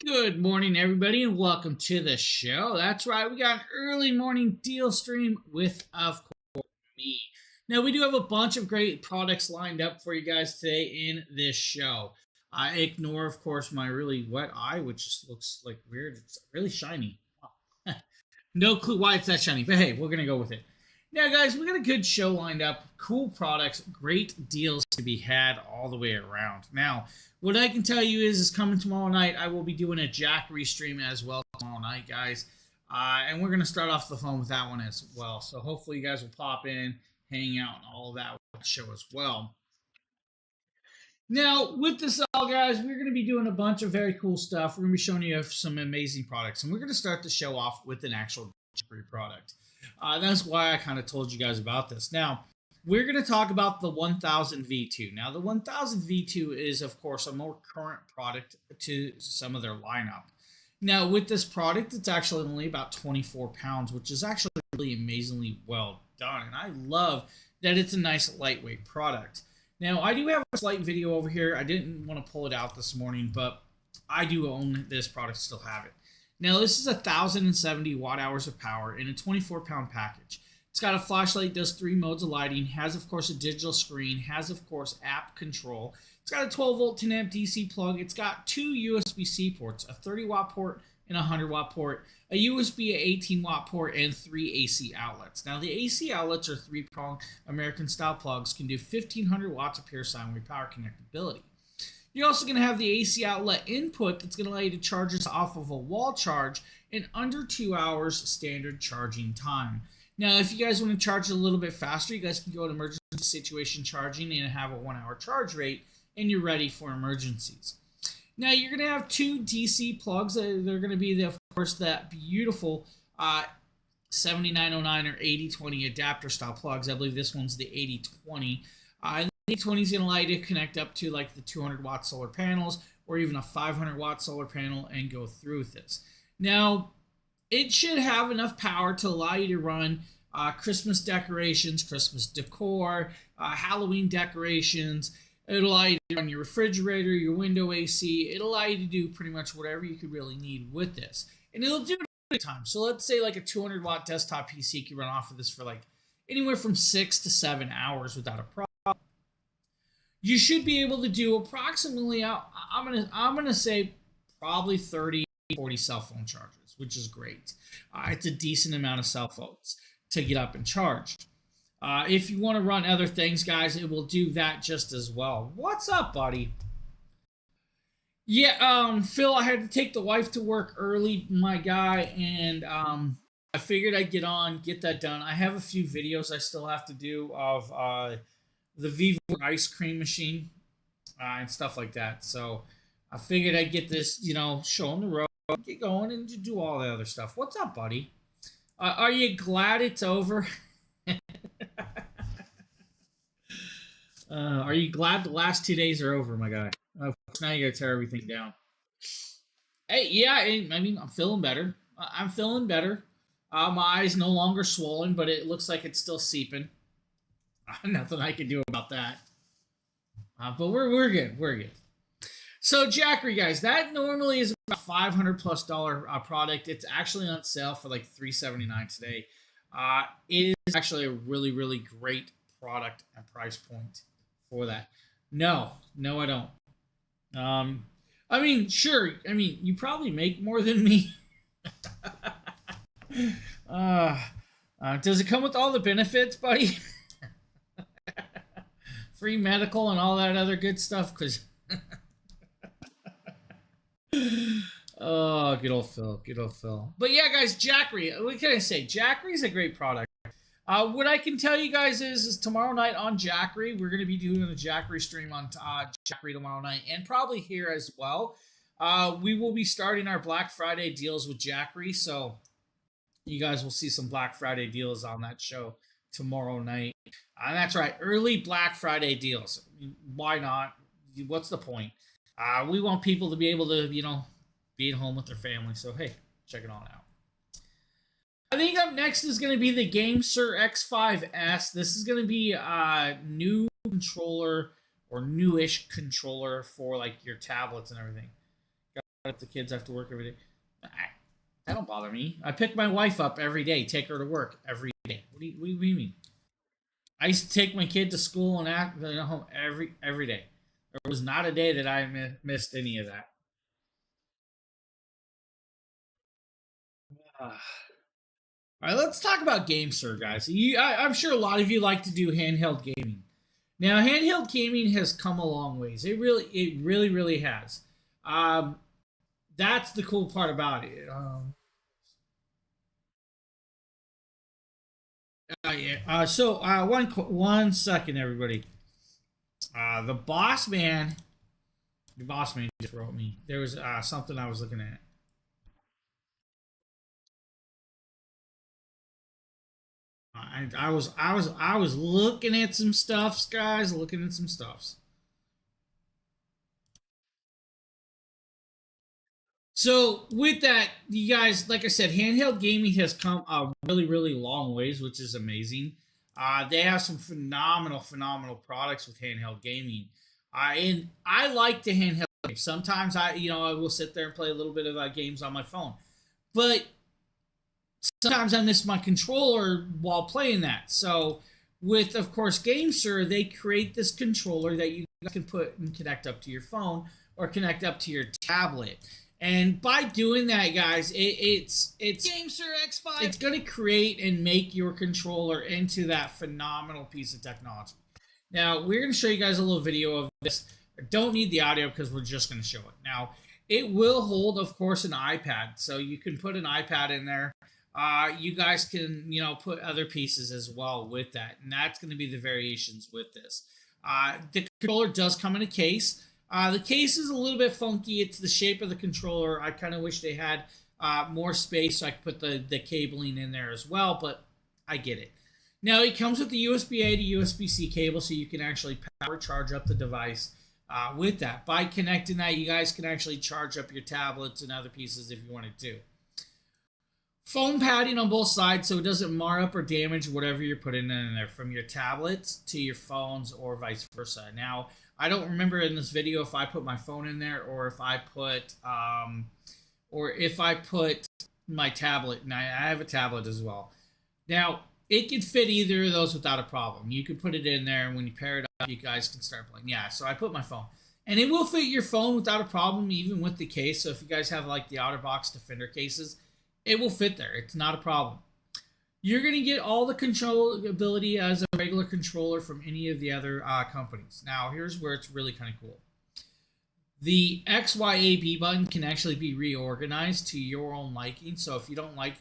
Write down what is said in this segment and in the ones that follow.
Good morning, everybody, and welcome to the show. That's right, we got an early morning deal stream with, of course, me. Now, we do have a bunch of great products lined up for you guys today in this show. I ignore, of course, my really wet eye, which just looks like weird. It's really shiny. No clue why it's that shiny, but hey, we're going to go with it. Now, guys, we got a good show lined up. Cool products, great deals to be had all the way around. Now, what I can tell you is coming tomorrow night, I will be doing a Jackery stream as well tomorrow night, guys. And we're going to start off the phone with that one as well. So hopefully you guys will pop in, hang out, and all of that show as well. Now, with this all, guys, we're going to be doing a bunch of very cool stuff. We're going to be showing you some amazing products. And we're going to start the show off with an actual Jackery product. That's why I kind of told you guys about this. Now, we're going to talk about the 1000 V2. Now, the 1000 V2 is, of course, a more current product to some of their lineup. Now, with this product, it's actually only about 24 pounds, which is actually really amazingly well done. And I love that it's a nice lightweight product. Now, I do have a slight video over here. I didn't want to pull it out this morning, but I do own this product, still have it. Now, this is 1,070 watt hours of power in a 24-pound package. It's got a flashlight, does 3 modes of lighting, has, of course, a digital screen, has, of course, app control. It's got a 12-volt 10-amp DC plug. It's got 2 USB-C ports, a 30-watt port and a 100-watt port, a USB 18-watt port, and 3 AC outlets. Now, the AC outlets are 3-prong American-style plugs, can do 1,500 watts of pure sine wave power connectability. You're also going to have the AC outlet input that's going to allow you to charge this off of a wall charge in under 2 hours standard charging time. Now, if you guys want to charge it a little bit faster, you guys can go to emergency situation charging and have a 1-hour charge rate, and you're ready for emergencies. Now, you're going to have 2 DC plugs. They're going to be, of course, that beautiful 7909 or 8020 adapter style plugs. I believe this one's the 8020. The 8020 is going to allow you to connect up to like the 200-watt solar panels or even a 500-watt solar panel and go through with this. Now, it should have enough power to allow you to run Christmas decorations, Christmas decor, Halloween decorations. It'll allow you to run your refrigerator, your window AC. It'll allow you to do pretty much whatever you could really need with this. And it'll do it at time. So let's say like a 200-watt desktop PC can run off of this for like anywhere from 6 to 7 hours without a problem. You should be able to do approximately, I'm gonna say probably 30, 40 cell phone charges, which is great. It's a decent amount of cell phones to get up and charged. If you want to run other things, guys, it will do that just as well. What's up, buddy? Yeah, Phil, I had to take the wife to work early, my guy, and I figured I'd get that done. I have a few videos I still have to do of the Vivo ice cream machine and stuff like that. So I figured I'd get this, show on the road, get going, and do all the other stuff. What's up, buddy? Are you glad it's over? Are you glad the last 2 days are over, my guy? Now you gotta tear everything down. Hey, yeah, I mean, I'm feeling better. I'm feeling better. My eye's no longer swollen, but it looks like it's still seeping. Nothing I can do about that. But we're good. We're good. So Jackery, guys, that normally is about $500+ product. It's actually on sale for like $379 today. It is actually a really, really great product and price point for that. No, I don't. I mean, sure. I mean, you probably make more than me. Does it come with all the benefits, buddy? Free medical and all that other good stuff, because oh, good old Phil. But yeah, guys, Jackery, what can I say? Jackery's a great product. What I can tell you guys is tomorrow night on Jackery, we're going to be doing a Jackery stream on Jackery tomorrow night, and probably here as well. We will be starting our Black Friday deals with Jackery, so you guys will see some Black Friday deals on that show tomorrow night. That's right, early Black Friday deals. Why not? What's the point? We want people to be able to, be at home with their family. So, hey, check it all out. I think up next is going to be the GameSir X5S. This is going to be a new controller or newish controller for like your tablets and everything. if the kids have to work every day. That don't bother me. I pick my wife up every day, take her to work every day. What do you mean? I used to take my kid to school and act home every day. There was not a day that I missed any of that. All right, let's talk about GameSir, guys. I'm sure a lot of you like to do handheld gaming. Now, handheld gaming has come a long ways. It really has. Um, that's the cool part about it. Yeah. One second, everybody. The boss man just wrote me. There was something I was looking at. I was looking at some stuffs, guys. Looking at some stuffs. So with that, you guys, like I said, handheld gaming has come a really long ways, which is amazing. They have some phenomenal products with handheld gaming. And I like to handheld games. Sometimes I will sit there and play a little bit of games on my phone, but sometimes I miss my controller while playing that. So with, of course, GameSir, they create this controller that you can put and connect up to your phone or connect up to your tablet. And by doing that, guys, it's GameSir X5. It's going to create and make your controller into that phenomenal piece of technology. Now, we're going to show you guys a little video of this. I don't need the audio because we're just going to show it. Now, it will hold, of course, an iPad. So you can put an iPad in there. You guys can, put other pieces as well with that. And that's going to be the variations with this. The controller does come in a case. The case is a little bit funky. It's the shape of the controller. I kind of wish they had more space so I could put the cabling in there as well, but I get it. Now, it comes with the USB-A to USB-C cable, so you can actually power charge up the device with that. By connecting that, you guys can actually charge up your tablets and other pieces if you wanted to. Foam padding on both sides so it doesn't mar up or damage whatever you're putting in there, from your tablets to your phones or vice versa. Now, I don't remember in this video if I put my phone in there or if I put my tablet, and I have a tablet as well. Now, it can fit either of those without a problem. You can put it in there, and when you pair it up, you guys can start playing. Yeah, so I put my phone. And it will fit your phone without a problem, even with the case. So if you guys have like the OtterBox Defender cases, it will fit there. It's not a problem. You're going to get all the controllability as a regular controller from any of the other companies. Now, here's where it's really kind of cool. The XYAB button can actually be reorganized to your own liking. So if you don't like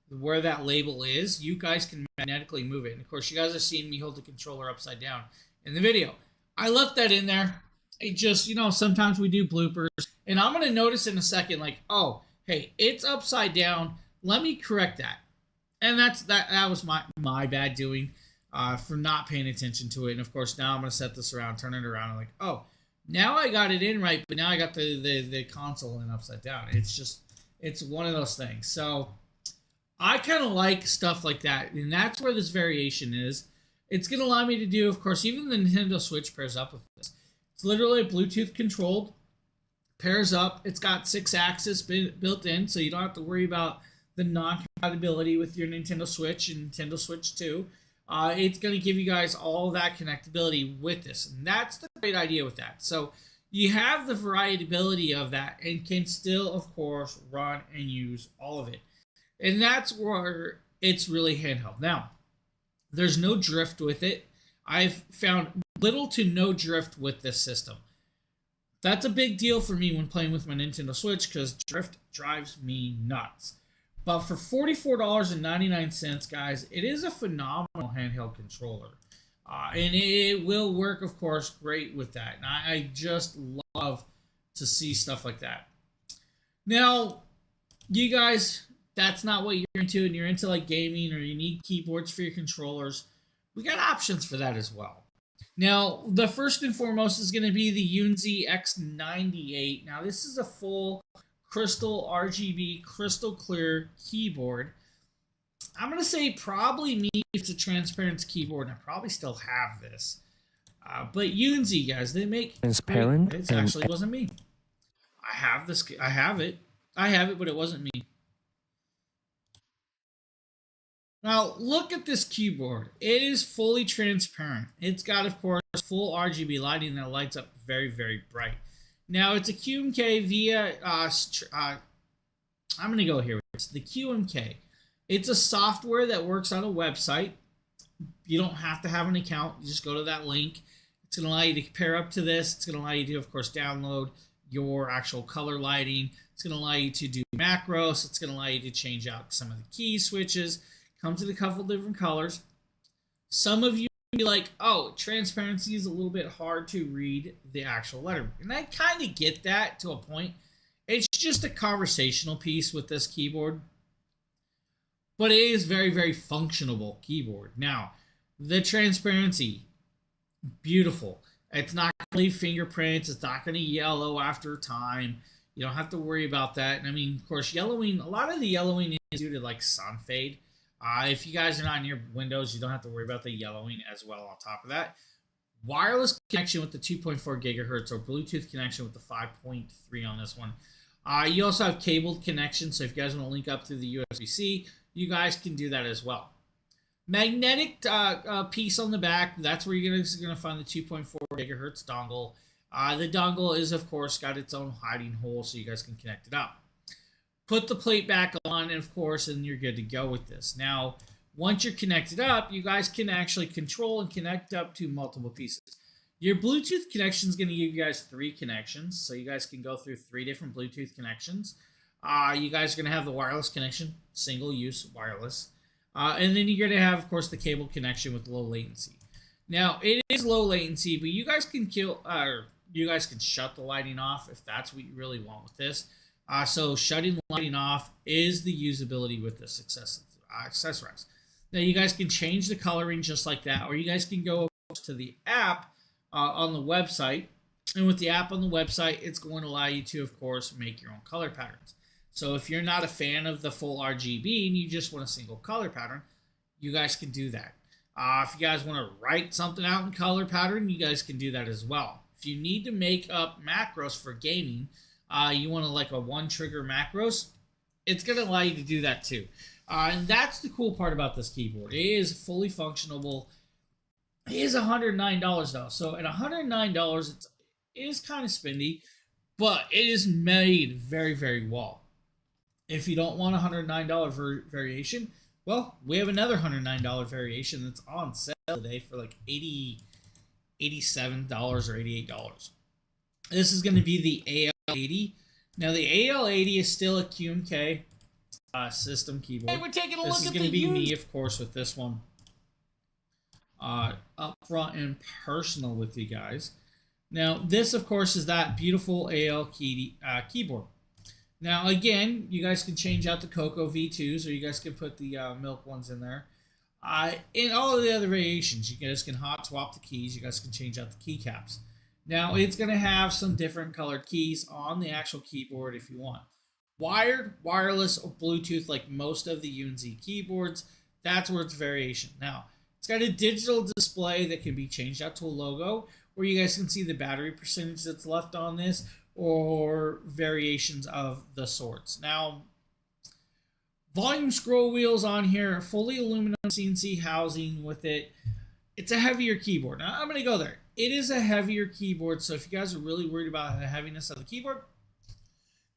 where that label is, you guys can magnetically move it. And of course, you guys are seeing me hold the controller upside down in the video. I left that in there. It just, sometimes we do bloopers. And I'm going to notice in a second, like, oh, hey, it's upside down. Let me correct that. And that was my bad doing for not paying attention to it. And of course, now I'm going to set this around, turn it around. I'm like, oh, now I got it in right, but now I got the console in upside down. It's one of those things. So I kind of like stuff like that. And that's where this variation is. It's going to allow me to do, of course, even the Nintendo Switch pairs up with this. It's literally Bluetooth controlled, pairs up. It's got 6-axis built in, so you don't have to worry about the non-compatibility with your Nintendo Switch and Nintendo Switch 2. It's going to give you guys all that connectability with this. And that's the great idea with that. So you have the variability of that and can still, of course, run and use all of it. And that's where it's really handheld. Now, there's no drift with it. I've found little to no drift with this system. That's a big deal for me when playing with my Nintendo Switch because drift drives me nuts. But for $44.99, guys, it is a phenomenal handheld controller. And it will work, of course, great with that. And I just love to see stuff like that. Now, you guys, that's not what you're into, and you're into like gaming or you need keyboards for your controllers. We got options for that as well. Now, the first and foremost is going to be the Yunzi X98. Now, this is a full crystal RGB, crystal clear keyboard. I'm going to say probably me if it's a transparent keyboard, and I probably still have this. But Yunzi, guys, they make... Transparent. It actually wasn't me. I have this. I have it. I have it, but it wasn't me. Now, look at this keyboard. It is fully transparent. It's got, of course, full RGB lighting that lights up very, very bright. Now, it's a QMK via, I'm going to go here with this. The QMK. It's a software that works on a website. You don't have to have an account. You just go to that link. It's going to allow you to pair up to this. It's going to allow you to, of course, download your actual color lighting. It's going to allow you to do macros. It's going to allow you to change out some of the key switches. Comes in a couple different colors. Some of you will be like, oh, transparency is a little bit hard to read the actual letter. And I kind of get that to a point. It's just a conversational piece with this keyboard. But it is very, very functional keyboard. Now, the transparency, beautiful. It's not going to leave fingerprints. It's not going to yellow after time. You don't have to worry about that. And I mean, of course, yellowing, a lot of the yellowing is due to like sun fade. If you guys are not near Windows, you don't have to worry about the yellowing as well on top of that. Wireless connection with the 2.4 gigahertz or Bluetooth connection with the 5.3 on this one. You also have cabled connection, so if you guys want to link up through the USB-C, you guys can do that as well. Magnetic piece on the back, that's where you're going to find the 2.4 gigahertz dongle. The dongle is, of course, got its own hiding hole, so you guys can connect it up. Put the plate back on, and of course, and you're good to go with this. Now, once you're connected up, you guys can actually control and connect up to multiple pieces. Your Bluetooth connection is going to give you guys 3 connections, so you guys can go through 3 different Bluetooth connections. You guys are going to have the wireless connection, single-use wireless. And then you're going to have, of course, the cable connection with low latency. Now, it is low latency, but you guys can shut the lighting off if that's what you really want with this. So shutting the lighting off is the usability with this accessorize. Now you guys can change the coloring just like that, or you guys can go to the app on the website. And with the app on the website, it's going to allow you to, of course, make your own color patterns. So if you're not a fan of the full RGB and you just want a single color pattern, you guys can do that. If you guys want to write something out in color pattern, you guys can do that as well. If you need to make up macros for gaming, you want to like a 1-trigger macros, it's going to allow you to do that too. And that's the cool part about this keyboard. It is fully functional. It is $109 though. So at $109, it is kind of spendy, but it is made very, very well. If you don't want a $109 variation, well, we have another $109 variation that's on sale today for like $87 or $88. This is going to be the AL80. Now the AL80 is still a QMK system keyboard. Hey, we're taking a look at this is going to be me, of course, with this one up front and personal with you guys. Now this, of course, is that beautiful AL keyboard. Now again, you guys can change out the Cocoa V2s, or you guys can put the milk ones in there. In all of the other variations, you guys can hot swap the keys. You guys can change out the keycaps. Now, it's going to have some different colored keys on the actual keyboard if you want. Wired, wireless, or Bluetooth, like most of the UNZ keyboards, that's where it's variation. Now, it's got a digital display that can be changed out to a logo, where you guys can see the battery percentage that's left on this, or variations of the sorts. Now, volume scroll wheels on here, fully aluminum CNC housing with it. It's a heavier keyboard. Now, I'm going to go there. It is a heavier keyboard, so if you guys are really worried about the heaviness of the keyboard,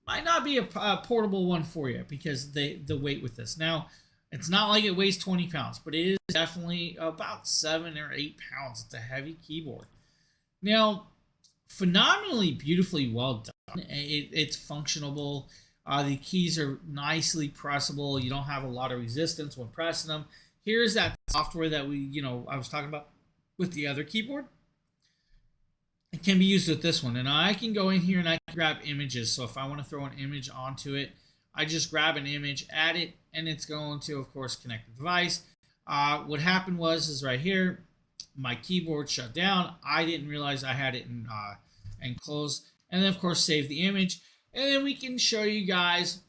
might not be a portable one for you because the weight with this. Now, it's not like it weighs 20 pounds, but it is definitely about 7 or 8 pounds. It's a heavy keyboard. Now, phenomenally beautifully well done. It's functional. The keys are nicely pressable. You don't have a lot of resistance when pressing them. Here's that software that I was talking about with the other keyboard. It can be used with this one. And I can go in here and I can grab images. So if I want to throw an image onto it, I just grab an image, add it, and it's going to, of course, connect the device. What happened is right here, my keyboard shut down. I didn't realize I had it in closed. And then, of course, save the image. And then we can show you guys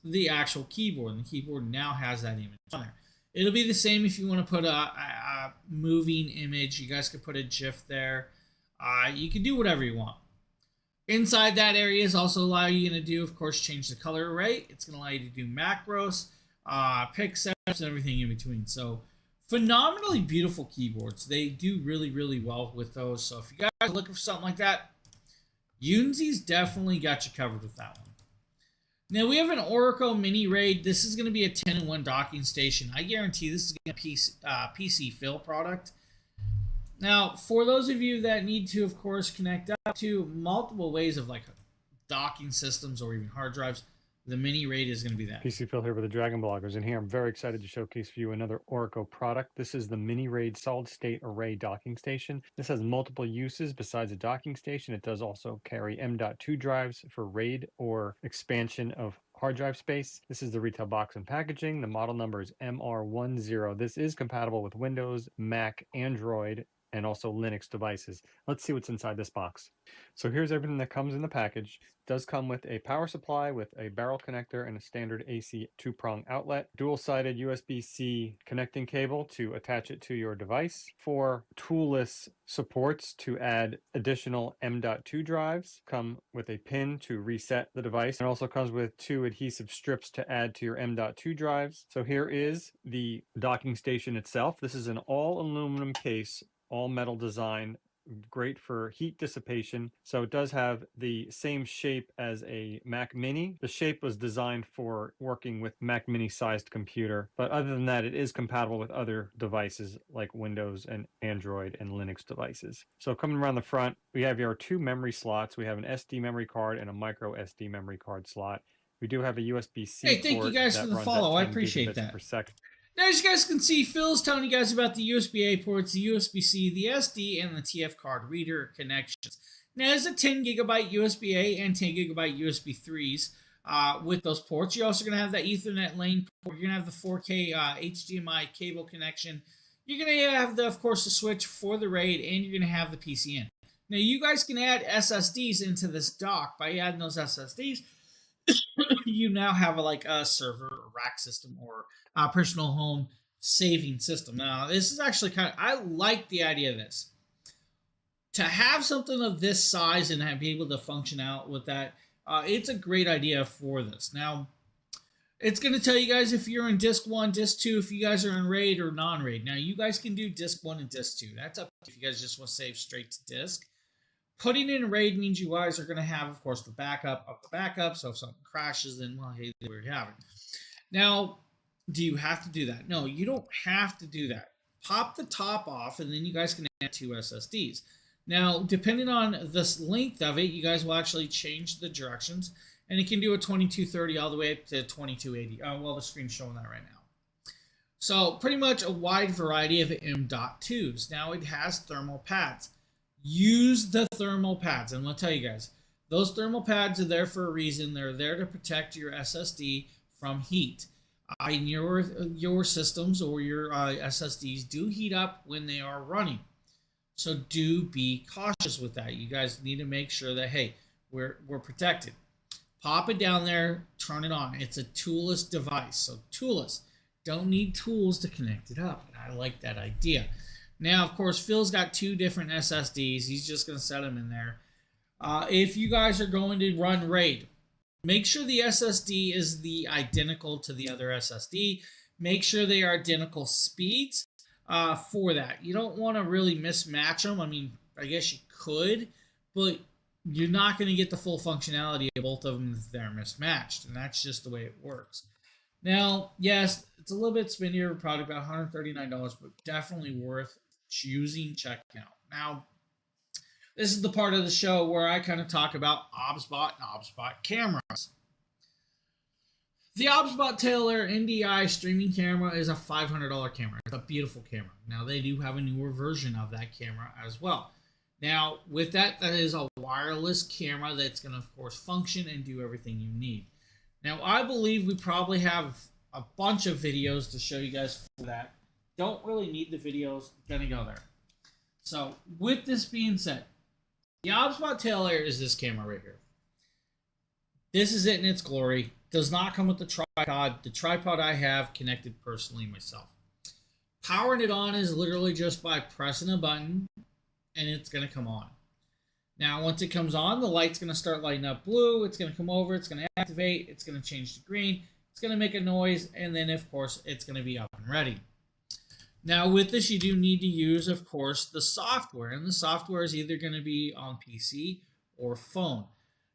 the actual keyboard. And the keyboard now has that image on there. It'll be the same if you want to put a moving image. You guys could put a GIF there. You can do whatever you want. Inside that area is also allow you to do, of course, change the color array. It's going to allow you to do macros, pick setups, and everything in between. So phenomenally beautiful keyboards. They do really, really well with those. So if you guys are looking for something like that, Unzi's definitely got you covered with that one. Now we have an Oracle Mini RAID. This is going to be a 10-in-1 docking station. I guarantee this is going to be a PC Phil product. Now, for those of you that need to, of course, connect up to multiple ways of like docking systems or even hard drives, the Mini RAID is going to be that. PC Phil here with the Dragon Bloggers, and here I'm very excited to showcase for you another Oracle product. This is the Mini RAID Solid State Array Docking Station. This has multiple uses besides a docking station. It does also carry M.2 drives for RAID or expansion of hard drive space. This is the retail box and packaging. The model number is MR10. This is compatible with Windows, Mac, Android, and also Linux devices. Let's see what's inside this box. So here's everything that comes in the package. It does come with a power supply with a barrel connector and a standard AC 2-prong outlet, dual-sided USB-C connecting cable to attach it to your device, 4 toolless supports to add additional M.2 drives, come with a pin to reset the device, and also comes with 2 adhesive strips to add to your M.2 drives. So here is the docking station itself. This is an all-aluminum case, all metal design, great for heat dissipation. So it does have the same shape as a Mac Mini. The shape was designed for working with Mac Mini sized computer, but other than that, it is compatible with other devices like Windows and Android and Linux devices. So coming around the front, we have your 2 memory slots. We have an SD memory card and a micro SD memory card slot. We do have a USB-C port. Hey, thank you guys for the follow. I appreciate that. Now, as you guys can see, Phil's telling you guys about the USB-A ports, the USB-C, the SD, and the TF card reader connections. Now, there's a 10 gigabyte USB-A and 10 gigabyte USB 3s with those ports. You're also going to have that Ethernet lane port. You're going to have the 4K HDMI cable connection. You're going to have, of course, the switch for the RAID, and you're going to have the PCN. Now, you guys can add SSDs into this dock. By adding those SSDs, you now have a server or rack system or personal home saving system. Now, this is actually I like the idea of this. To have something of this size and be able to function out with that, it's a great idea for this. Now, it's going to tell you guys if you're in disk 1, disk 2, if you guys are in RAID or non-RAID. Now, you guys can do disk 1 and disk 2. That's up if you guys just want to save straight to disk. Putting in RAID means you guys are going to have, of course, the backup of the backup. So if something crashes, then, well, hey, we're having. Now, do you have to do that? No, you don't have to do that. Pop the top off, and then you guys can add 2 SSDs. Now, depending on the length of it, you guys will actually change the directions, and it can do a 2230 all the way up to 2280. Well, the screen's showing that right now. So pretty much a wide variety of M.2s. Now, it has thermal pads. Use the thermal pads. And I'll tell you guys, those thermal pads are there for a reason. They're there to protect your SSD from heat. And your systems or your SSDs do heat up when they are running. So do be cautious with that. You guys need to make sure that, hey, we're protected. Pop it down there, turn it on. It's a toolless device. So toolless. Don't need tools to connect it up. And I like that idea. Now, of course, Phil's got 2 different SSDs. He's just going to set them in there. If you guys are going to run RAID, make sure the SSD is the identical to the other SSD. Make sure they are identical speeds for that. You don't want to really mismatch them. I mean, I guess you could, but you're not going to get the full functionality of both of them if they're mismatched, and that's just the way it works. Now, yes, it's a little bit spinnier product, about $139, but definitely worth choosing, checking out. Now, this is the part of the show where I kind of talk about OBSBot and OBSBot cameras. The OBSBot Taylor NDI streaming camera is a $500 camera. It's a beautiful camera. Now, they do have a newer version of that camera as well. Now, with that, that is a wireless camera that's going to, of course, function and do everything you need. Now, I believe we probably have a bunch of videos to show you guys for that. Don't really need the videos. Gonna go there. So, with this being said, the OBSBot Taylor is this camera right here. This is it in its glory. Does not come with the tripod. The tripod I have connected personally myself. Powering it on is literally just by pressing a button, and it's gonna come on. Now, once it comes on, the light's going to start lighting up blue. It's going to come over. It's going to activate. It's going to change to green. It's going to make a noise. And then, of course, it's going to be up and ready. Now, with this, you do need to use, of course, the software. And the software is either going to be on PC or phone.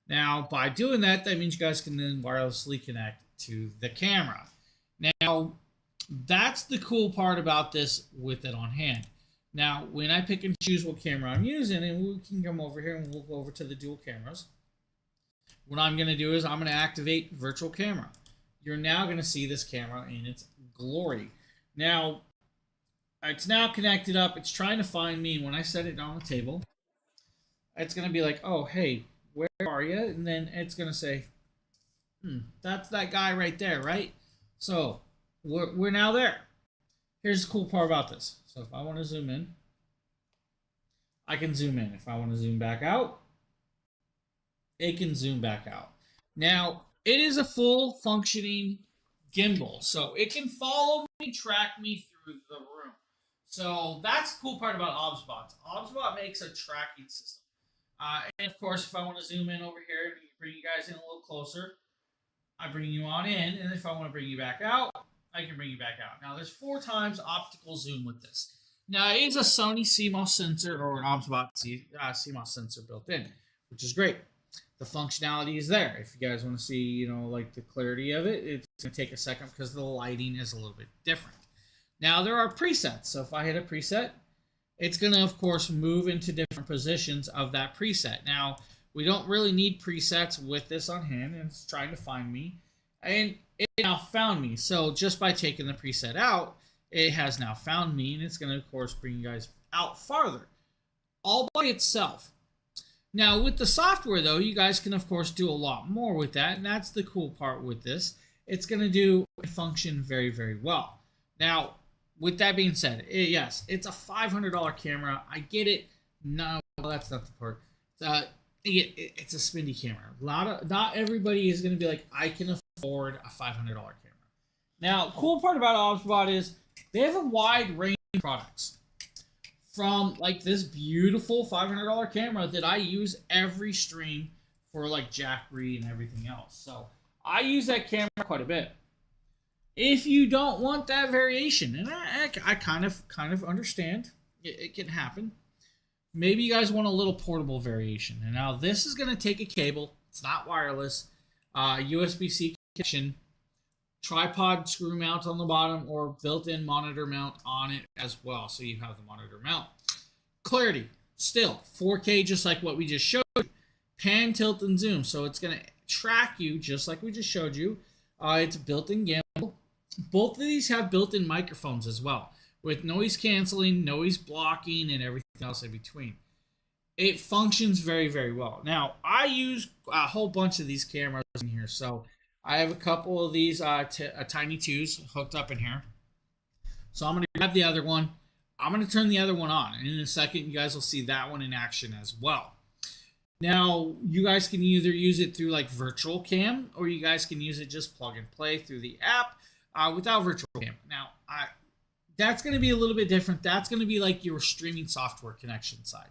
Now, by doing that, that means you guys can then wirelessly connect to the camera. Now, that's the cool part about this with it on hand. Now, when I pick and choose what camera I'm using, and we can come over here and we'll go over to the dual cameras. What I'm going to do is I'm going to activate virtual camera. You're now going to see this camera in its glory. Now, it's now connected up. It's trying to find me. When I set it on the table, it's going to be like, oh, hey, where are you? And then it's going to say, that's that guy right there, right? So we're now there. Here's the cool part about this. So if I want to zoom in, I can zoom in. If I want to zoom back out, it can zoom back out. Now, it is a full functioning gimbal. So it can follow me, track me through the room. So that's the cool part about OBSBot. OBSBot makes a tracking system. And of course, if I want to zoom in over here and bring you guys in a little closer, I bring you on in. And if I want to bring you back out, I can bring you back out. Now, there's 4 times optical zoom with this. Now, it is a Sony CMOS sensor or an OBSBot CMOS sensor built in, which is great. The functionality is there. If you guys want to see, like the clarity of it, it's going to take a second because the lighting is a little bit different. Now, there are presets. So if I hit a preset, it's going to, of course, move into different positions of that preset. Now, we don't really need presets with this on hand, and it's trying to find me. And it now found me. So just by taking the preset out, it has now found me, and it's going to, of course, bring you guys out farther, all by itself. Now, with the software, though, you guys can, of course, do a lot more with that, and that's the cool part with this. It's going to do and function very, very well. Now, with that being said, yes, it's a $500 camera. I get it. No, that's not the part. It's a spendy camera. Not everybody is going to be like, I can afford a $500 camera. Now, cool part about OBSBot is they have a wide range of products. From like this beautiful $500 camera that I use every stream for like Jackery and everything else. So I use that camera quite a bit. If you don't want that variation, and I kind of understand, it can happen. Maybe you guys want a little portable variation. And now this is going to take a cable. It's not wireless. USB-C connection. Tripod screw mount on the bottom or built-in monitor mount on it as well. So you have the monitor mount. Clarity, still 4K just like what we just showed you. Pan, tilt, and zoom. So it's going to track you just like we just showed you. It's built-in gimbal. Both of these have built-in microphones as well, with noise canceling, noise blocking, and everything else in between. It functions very, very well. Now, I use a whole bunch of these cameras in here. So I have a couple of these Tiny 2s hooked up in here. So I'm going to grab the other one. I'm going to turn the other one on. And in a second, you guys will see that one in action as well. Now, you guys can either use it through like virtual cam, or you guys can use it just plug and play through the app without virtual cam. Now, that's going to be a little bit different. That's going to be like your streaming software connection side.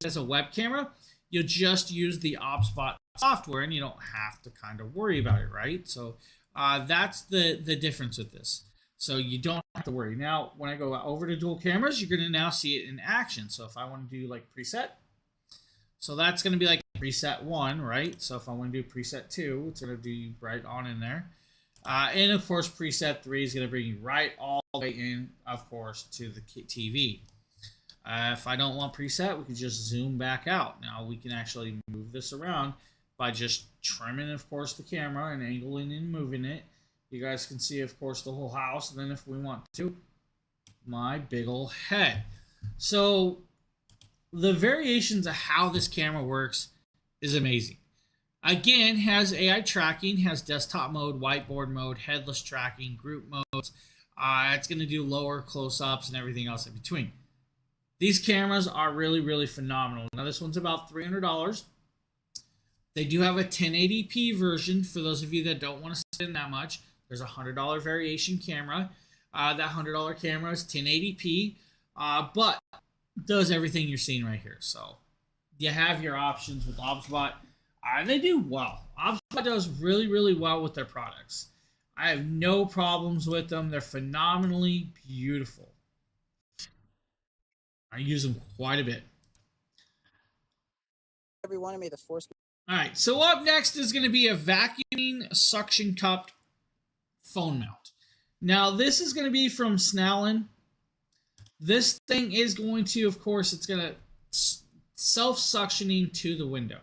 As a web camera, you'll just use the OBSBot software and you don't have to kind of worry about it, right? So that's the difference with this. So you don't have to worry. Now, when I go over to dual cameras, you're going to now see it in action. So if I want to do like preset, so that's going to be like preset 1, right? So if I want to do preset 2, it's going to do right on in there. And of course, preset 3 is going to bring you right all the way in, of course, to the TV. If I don't want preset, we can just zoom back out. Now we can actually move this around by just trimming, of course, the camera and angling and moving it. You guys can see, of course, the whole house. And then if we want to, my big ol' head. So the variations of how this camera works is amazing. Again, has AI tracking, has desktop mode, whiteboard mode, headless tracking, group modes. It's going to do lower close-ups and everything else in between. These cameras are really, really phenomenal. Now, this one's about $300. They do have a 1080p version for those of you that don't want to spend that much. There's a $100 variation camera. That $100 camera is 1080p. But does everything you're seeing right here. So you have your options with ObsBot. They do well. ObsBot does really, really well with their products. I have no problems with them. They're phenomenally beautiful. I use them quite a bit. Every one of me, the force. All right, so up next is going to be a vacuuming suction cup phone mount. Now, this is going to be from Snellen. This thing is going to, of course, it's going to self-suctioning to the window.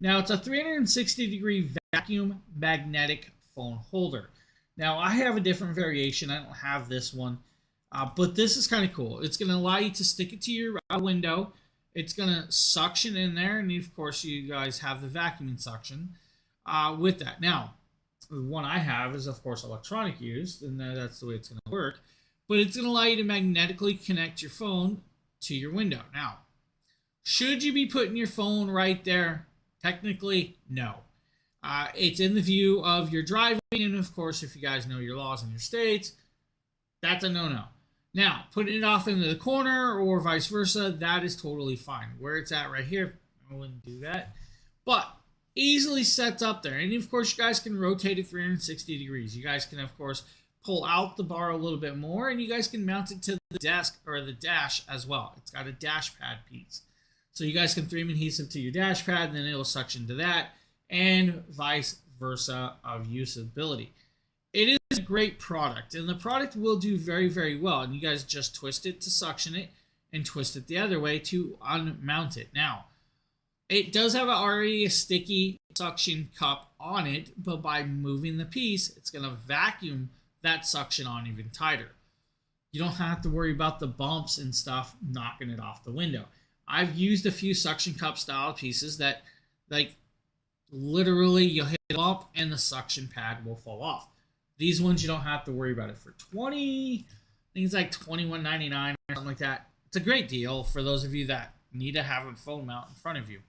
Now, it's a 360-degree vacuum magnetic phone holder. Now, I have a different variation. I don't have this one, but this is kind of cool. It's going to allow you to stick it to your window. It's going to suction in there, and of course, you guys have the vacuuming suction with that. Now, the one I have is, of course, electronic used, and that's the way it's going to work. But it's going to allow you to magnetically connect your phone to your window. Now, should you be putting your phone right there? Technically, no. It's in the view of your driving, and of course, if you guys know your laws in your states, that's a no-no. Now, putting it off into the corner or vice versa, that is totally fine. Where it's at right here, I wouldn't do that. But easily sets up there. And of course, you guys can rotate it 360 degrees. You guys can, of course, pull out the bar a little bit more, and you guys can mount it to the desk or the dash as well. It's got a dash pad piece. So you guys can 3M adhesive to your dash pad, and then it'll suction to that, and vice versa of usability. It is a great product, and the product will do very, very well. And you guys just twist it to suction it and twist it the other way to unmount it. Now, it does have already a sticky suction cup on it, but by moving the piece, it's going to vacuum that suction on even tighter. You don't have to worry about the bumps and stuff knocking it off the window. I've used a few suction cup style pieces that, like, literally you'll hit it up and the suction pad will fall off. These ones you don't have to worry about it. For $20, I think it's like $21.99 or something like that. It's a great deal for those of you that need to have a phone mount in front of you.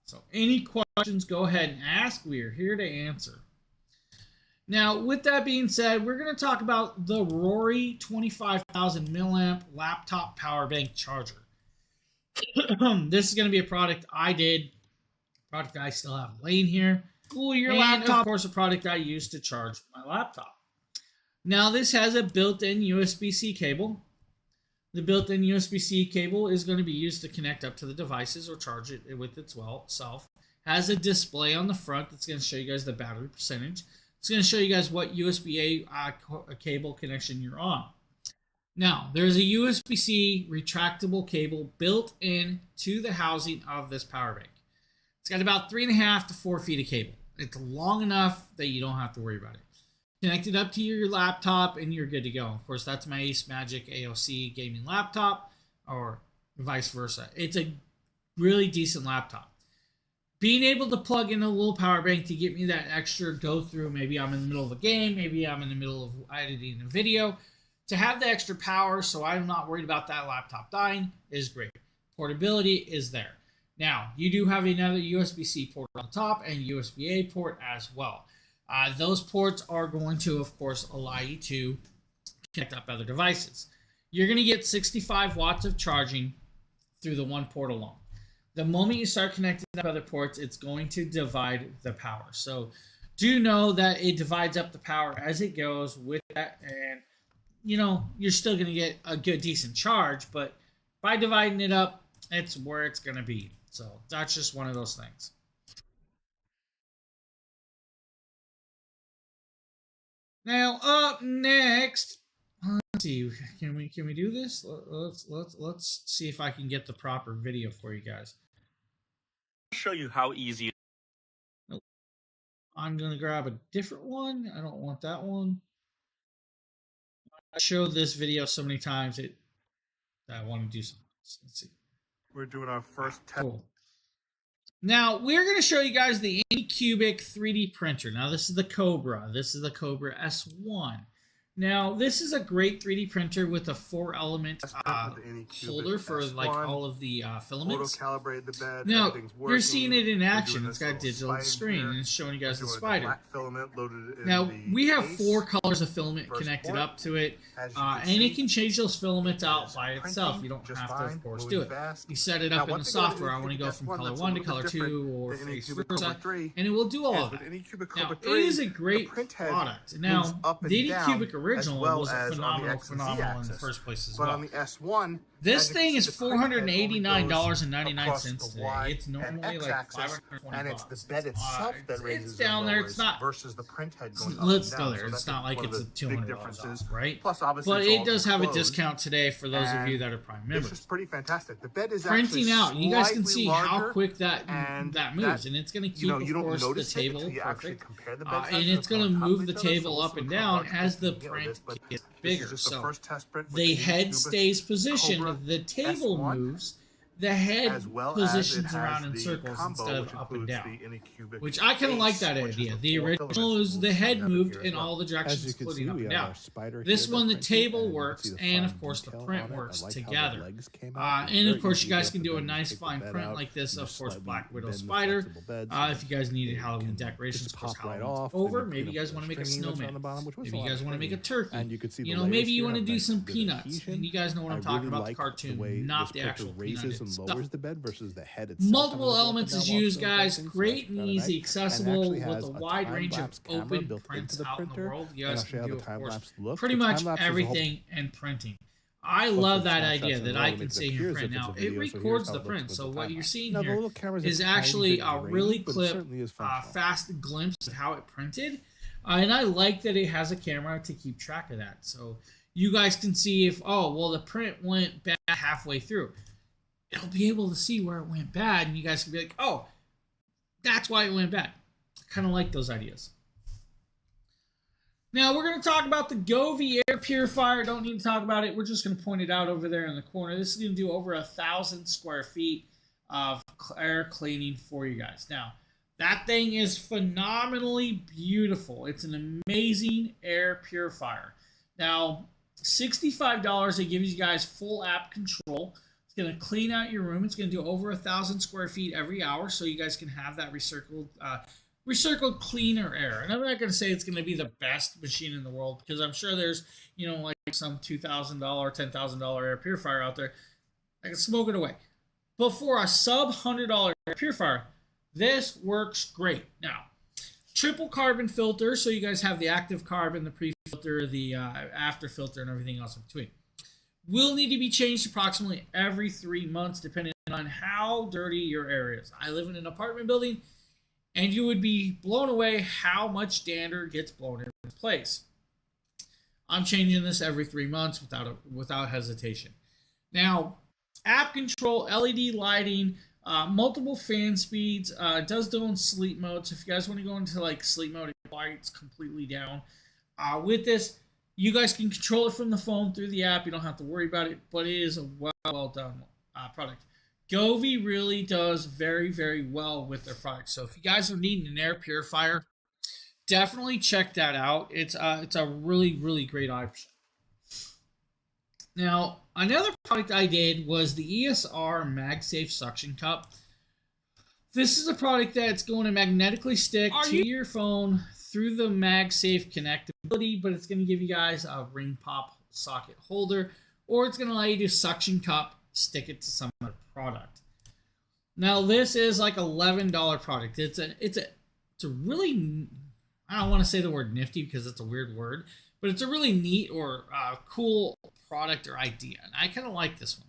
So any questions, go ahead and ask. We are here to answer. Now, with that being said, we're going to talk about the Rory 25,000 milliamp laptop power bank charger. This is going to be a product I did, product I still have laying here. Cool your laptop. Of course, a product I use to charge my laptop. Now, this has a built-in USB-C cable. The built-in USB-C cable is going to be used to connect up to the devices or charge it with itself. Has a display on the front that's going to show you guys the battery percentage. It's going to show you guys what USB-A cable connection you're on. Now, there's a USB-C retractable cable built in to the housing of this power bank. It's got about 3.5 to 4 feet of cable. It's long enough that you don't have to worry about it. Connect it up to your laptop and you're good to go. Of course, that's my Ace Magic AOC gaming laptop, or vice versa. It's a really decent laptop. Being able to plug in a little power bank to get me that extra go through, maybe I'm in the middle of a game, maybe I'm in the middle of editing a video, to have the extra power so I'm not worried about that laptop dying is great. Portability is there. Now, you do have another USB-C port on the top and USB-A port as well. Those ports are going to, of course, allow you to connect up other devices. You're going to get 65 watts of charging through the one port alone. The moment you start connecting up other ports, it's going to divide the power. So do know that it divides up the power as it goes with that, and you know, you're still going to get a good, decent charge, but by dividing it up, it's where it's going to be. So that's just one of those things. Now up next, let's see, can we do this? Let's see if I can get the proper video for you guys. I'll show you how easy. Nope. I'm gonna grab a different one. I don't want that one. I showed this video so many times I want to do something. Let's see. We're doing our first test. Cool. Now, we're going to show you guys the Anycubic 3D printer. Now, this is the Cobra. This is the Cobra S1. Now, this is a great 3D printer with a 4-element With the Anycubic holder for like S1, all of the filaments. Auto-calibrated the bed. Now, everything's you're working. seeing it in We're action. doing It's this got a little digital spider screen here. and it's showing you We're guys the doing spider. black filament loaded in Now, the we have case. 4 colors of filament First connected point, up to it, as you can and see, it can change those filaments it out is by printing itself. You don't just have to, fine, of course, moving do it. fast. You set it Now, up in one the thing about software. I want to go Anycubic from S1 color that's a 1 to little bit color different 2 or than vice Anycubic versa, Cobra 3 and it will do all is of with that. Anycubic Now, Cobra it 3, is a great the print head product. moves Now, up and the down, Anycubic original as well was as on the phenomenal X and Z in the axis. first place as But well. on the S1, This as you can thing see, is the print head only goes $480.99 across today. the Y It's and normally X like axis, $520. and it's the bed itself that raises It's down and there. lowers It's not. versus the print head going up Let's and go down. there. So It's that's not like one of it's a the big $200 differences. off, right? Plus, obviously, But it's it all does have a enclosed, discount today for those of you and that are Prime It's members. just pretty fantastic. The bed is Printing actually out, you guys can slightly see how larger, quick that and moves, and it's going to keep, you of don't course, the notice it table until you actually perfect, compare the bed and sizes it's up going to on top move of the each other, so table we'll up sort and of cover down our as the testing, print but gets this bigger. is just the So first test print with the the head Anycubic stays positioned, Cobra the table S1, moves, the head as well as it positions has around in the circles combo, instead of which up and includes down. the Anycubic Which I kind of like base, that which is idea. the The 4 original filaments is the moves head together moved here in as well. all the As directions, you can including see, up we and have down. our spider This here one, the that's table printed, and you can works, see the and of fine course the detail print on it. I works like how the together. legs came out. It's And very of course, easy you to guys get can the do a bed and nice take the fine bed print out. like this, You of just course, slightly Black Widow bend the spider. flexible bed so If you guys needed it Halloween can decorations, just of course, pop right Halloween's off. over. Then you Maybe you clean up guys the want to make a stringing that's on snowman. the bottom, which was Maybe a you lot guys of want to make a stringing. turkey. And you can see You the know, maybe layers you here want to have do nice some good peanuts. adhesion. And you guys know what I I'm talking really about, the like cartoon, the way not this the printer actual raises peanut and stuff. lowers the bed versus the head itself. Multiple elements is used, guys. Great and easy, accessible, with has a a wide range of time-lapse camera open built prints into the out in the printer, world. You and guys I'll show you can how do, the of course, time-lapse looks. pretty The much time-lapse is a whole everything and printing. I bunch love of that snapshots idea in a that row I to can make it sit here appear and as print if it's now. a It video, so here's records how the it looks print. with So the what you're time-lapse. seeing Now, the here little camera's a is tiny actually bit a grainy, really but it clip, certainly is functional. fast glimpse of how it printed. And I like that it has a camera to keep track of that. So you guys can see if, oh, well, the print went bad halfway through. It'll be able to see where it went bad, and you guys can be like, oh, that's why it went bad. I kind of like those ideas. Now, we're going to talk about the Govee air purifier. Don't need to talk about it. We're just going to point it out over there in the corner. This is going to do over 1,000 square feet of air cleaning for you guys. Now, that thing is phenomenally beautiful. It's an amazing air purifier. Now, $65, it gives you guys full app control. It's going to clean out your room. It's going to do over 1,000 square feet every hour, so you guys can have that recircled cleaner air. And I'm not going to say it's going to be the best machine in the world, because I'm sure there's, you know, like some $2,000, $10,000 air purifier out there that can smoke it away. But for a sub $100 air purifier, this works great. Now, triple carbon filter, so you guys have the active carbon, the pre-filter, the after filter, and everything else in between. Will need to be changed approximately every 3 months, depending on how dirty your area is. I live in an apartment building, and you would be blown away how much dander gets blown into place. I'm changing this every 3 months without hesitation. Now, app control, LED lighting, multiple fan speeds. It does do in sleep mode, so if you guys want to go into like sleep mode, it lights completely down. With this, you guys can control it from the phone through the app. You don't have to worry about it, but it is a well done product. Govee really does very, very well with their product. So if you guys are needing an air purifier, definitely check that out. It's a really, really great option. Now, another product I did was the ESR MagSafe Suction Cup. This is a product that's going to magnetically stick to your phone through the MagSafe connectability, but it's going to give you guys a ring pop socket holder, or it's going to allow you to suction cup, stick it to some other product. Now, this is like $11 product. It's a really, I don't want to say the word nifty because it's a weird word, but it's a really neat or cool product or idea, and I kind of like this one.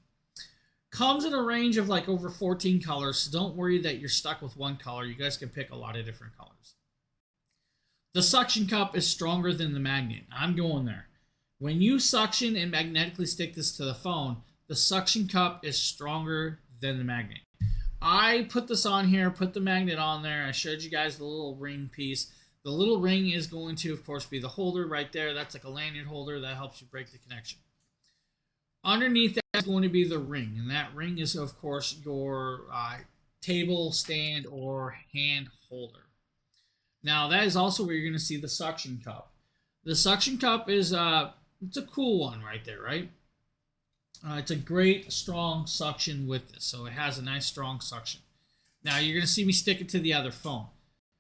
Comes in a range of like over 14 colors, so don't worry that you're stuck with one color. You guys can pick a lot of different colors. The suction cup is stronger than the magnet. I'm going there. When you suction and magnetically stick this to the phone, the suction cup is stronger than the magnet. I put this on here, put the magnet on there. I showed you guys the little ring piece. The little ring is going to, of course, be the holder right there. That's like a lanyard holder that helps you break the connection. Underneath that is going to be the ring, and that ring is, of course, your table, stand, or hand holder. Now, that is also where you're going to see the suction cup. The suction cup is it's a cool one right there, right? It's a great strong suction with this, so it has a nice strong suction. Now you're going to see me stick it to the other phone.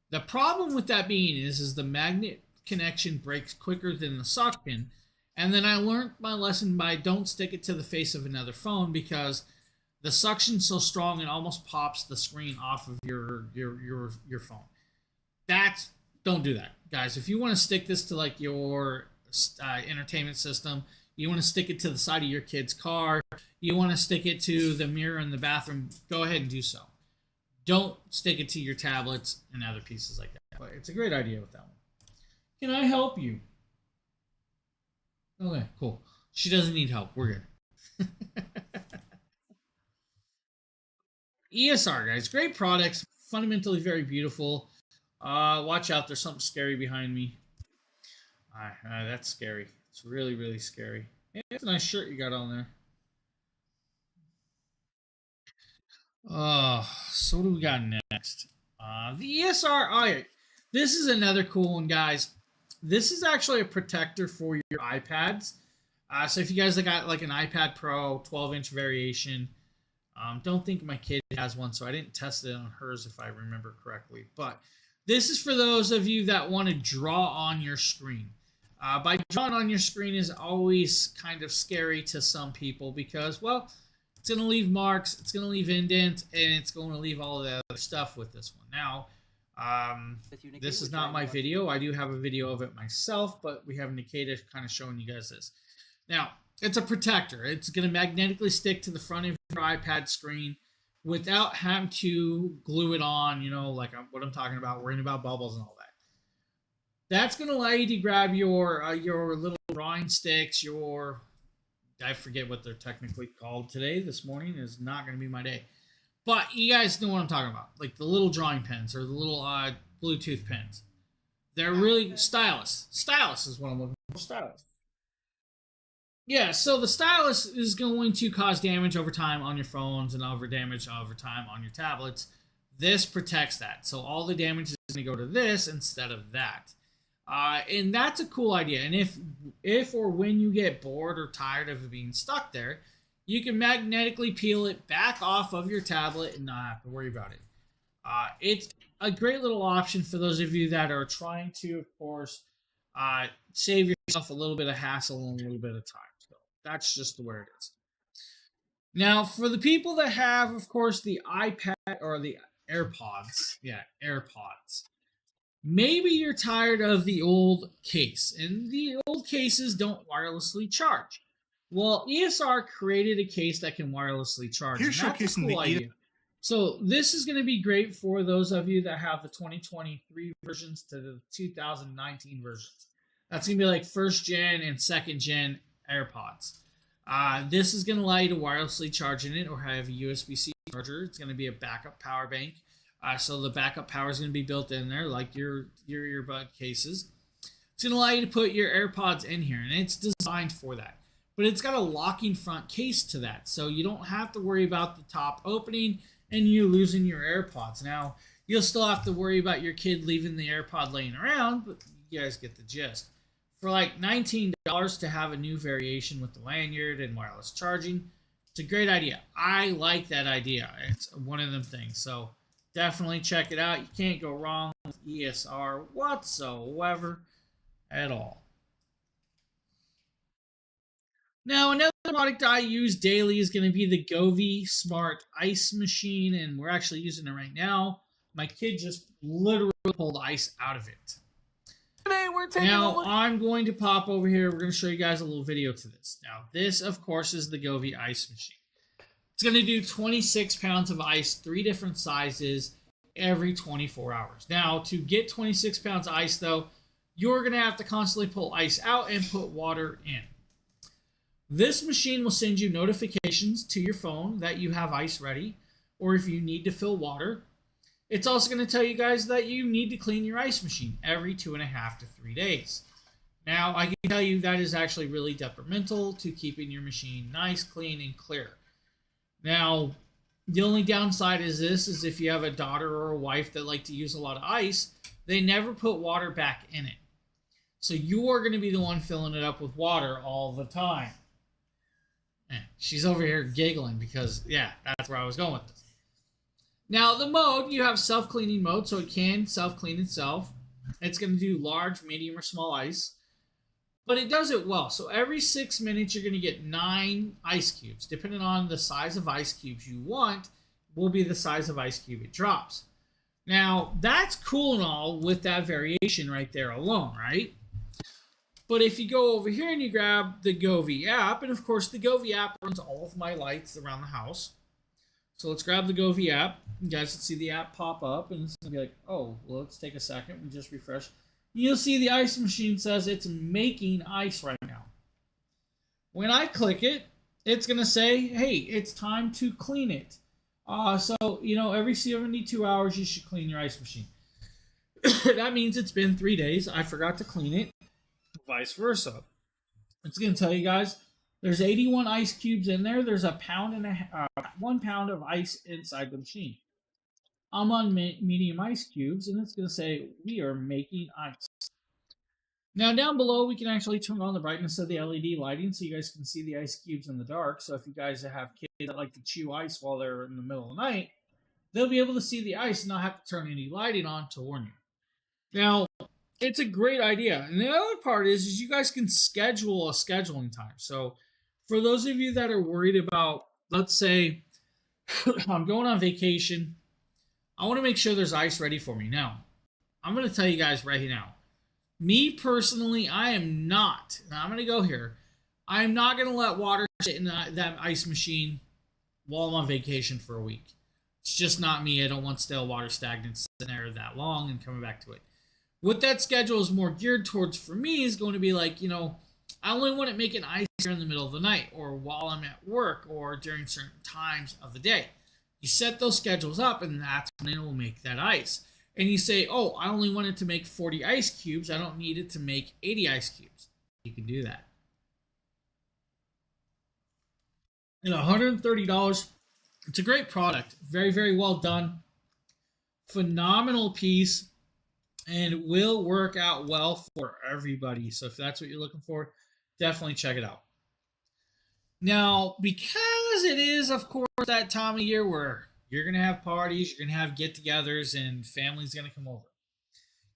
The problem with that being is the magnet connection breaks quicker than the suction. And then I learned my lesson by don't stick it to the face of another phone, because the suction's so strong it almost pops the screen off of your phone. Don't do that, guys. If you want to stick this to like your entertainment system, you want to stick it to the side of your kid's car, you want to stick it to the mirror in the bathroom, go ahead and do so. Don't stick it to your tablets and other pieces like that. But it's a great idea with that one. Can I help you? Okay, cool. She doesn't need help. We're good. ESR, guys. Great products. Fundamentally very beautiful. Watch out. There's something scary behind me. That's scary. It's really, really scary. Hey, that's a nice shirt you got on there. So what do we got next? The ESR. All right. This is another cool one, guys. This is actually a protector for your iPads. So if you guys have got like an iPad Pro 12-inch variation, don't think my kid has one, so I didn't test it on hers if I remember correctly. But this is for those of you that want to draw on your screen. By drawing on your screen is always kind of scary to some people because, well, it's going to leave marks, it's going to leave indents, and it's going to leave all of the other stuff with this one. Now, this is not my video. I do have a video of it myself, but we have Nikita kind of showing you guys this. Now, it's a protector. It's going to magnetically stick to the front of your iPad screen without having to glue it on, you know, like what I'm talking about, worrying about bubbles and all that. That's going to allow you to grab your little drawing sticks, I forget what they're technically called today. This morning is not going to be my day. But you guys know what I'm talking about. Like the little drawing pens or the little Bluetooth pens. They're really stylus. Stylus is what I'm looking for. Stylus. Yeah, so the stylus is going to cause damage over time on your phones and damage over time on your tablets. This protects that. So all the damage is going to go to this instead of that. And that's a cool idea. And if or when you get bored or tired of it being stuck there, you can magnetically peel it back off of your tablet and not have to worry about it. It's a great little option for those of you that are trying to, of course, save yourself a little bit of hassle and a little bit of time. So that's just the way it is. Now, for the people that have, of course, the iPad or the AirPods, AirPods. Maybe you're tired of the old case, and the old cases don't wirelessly charge. Well, ESR created a case that can wirelessly charge. Here's showcasing the idea. So this is going to be great for those of you that have the 2023 versions to the 2019 versions. That's going to be like first gen and second gen AirPods. This is going to allow you to wirelessly charge in it or have a USB-C charger. It's going to be a backup power bank. So the backup power is going to be built in there like your earbud cases. It's going to allow you to put your AirPods in here, and it's designed for that. But it's got a locking front case to that, so you don't have to worry about the top opening and you losing your AirPods. Now, you'll still have to worry about your kid leaving the AirPod laying around, but you guys get the gist. For like $19 to have a new variation with the lanyard and wireless charging, it's a great idea. I like that idea. It's one of them things. So definitely check it out. You can't go wrong with ESR whatsoever at all. Now, another product I use daily is going to be the Govee Smart Ice Machine, and we're actually using it right now. My kid just literally pulled ice out of it. Today we're taking Now, I'm going to pop over here. We're going to show you guys a little video to this. Now, this, of course, is the Govee Ice Machine. It's going to do 26 pounds of ice, 3 different sizes, every 24 hours. Now, to get 26 pounds of ice, though, you're going to have to constantly pull ice out and put water in. This machine will send you notifications to your phone that you have ice ready, or if you need to fill water. It's also going to tell you guys that you need to clean your ice machine every 2.5 to 3 days. Now, I can tell you that is actually really detrimental to keeping your machine nice, clean, and clear. Now, the only downside is if you have a daughter or a wife that like to use a lot of ice, they never put water back in it. So you're going to be the one filling it up with water all the time. She's over here giggling because, yeah, that's where I was going with this. Now, the mode, you have self-cleaning mode, so it can self-clean itself. It's going to do large, medium, or small ice. But it does it well. So every 6 minutes, you're going to get 9 ice cubes. Depending on the size of ice cubes you want, will be the size of ice cube it drops. Now, that's cool and all with that variation right there alone, right? But if you go over here and you grab the Govee app, and of course the Govee app runs all of my lights around the house. So let's grab the Govee app. You guys can see the app pop up, and it's going to be like, oh, well, let's take a second and just refresh. You'll see the ice machine says it's making ice right now. When I click it, it's going to say, hey, it's time to clean it. So, every 72 hours, you should clean your ice machine. That means it's been 3 days. I forgot to clean it. Vice versa. It's going to tell you guys there's 81 ice cubes in there. There's 1 pound of ice inside the machine. I'm on medium ice cubes, and it's going to say we are making ice. Now down below, we can actually turn on the brightness of the LED lighting so you guys can see the ice cubes in the dark. So if you guys have kids that like to chew ice while they're in the middle of the night, they'll be able to see the ice and not have to turn any lighting on to warn you. Now, it's a great idea. And the other part is you guys can schedule a scheduling time. So for those of you that are worried about, let's say, I'm going on vacation, I want to make sure there's ice ready for me. Now, I'm going to tell you guys right now, me personally, I am not, now I'm going to go here, I'm not going to let water sit in that ice machine while I'm on vacation for a week. It's just not me. I don't want stale water stagnant sitting there that long and coming back to it. What that schedule is more geared towards for me is going to be like, I only want to make an ice here in the middle of the night or while I'm at work or during certain times of the day. You set those schedules up and that's when it will make that ice. And you say, oh, I only want it to make 40 ice cubes. I don't need it to make 80 ice cubes. You can do that. And $130, it's a great product. Very, very well done. Phenomenal piece. And will work out well for everybody. So if that's what you're looking for, definitely check it out. Now, because it is, of course, that time of year where you're going to have parties, you're going to have get-togethers, and family's going to come over.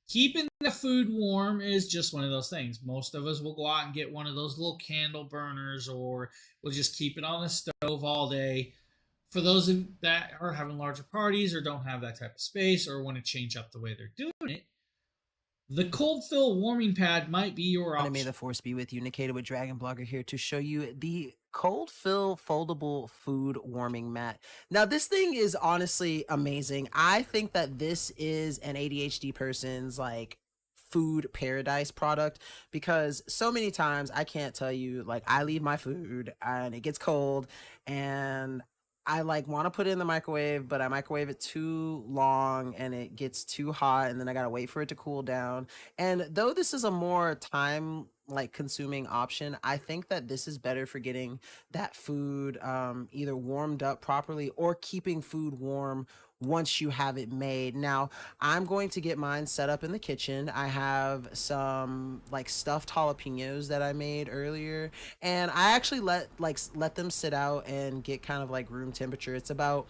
Keeping the food warm is just one of those things. Most of us will go out and get one of those little candle burners, or we'll just keep it on the stove all day. For those that are having larger parties or don't have that type of space or want to change up the way they're doing it, the cold fill warming pad might be your option. May the force be with you. Nikita with Dragon Blogger here to show you the cold fill foldable food warming mat. Now this thing is honestly amazing. I think that this is an ADHD person's food paradise product, because so many times I can't tell you, I leave my food and it gets cold and I want to put it in the microwave, but I microwave it too long and it gets too hot and then I got to wait for it to cool down. And though this is a more time consuming option, I think that this is better for getting that food either warmed up properly or keeping food warm once you have it made. Now, I'm going to get mine set up in the kitchen. I have some stuffed jalapenos that I made earlier, and I actually let them sit out and get kind of room temperature. It's about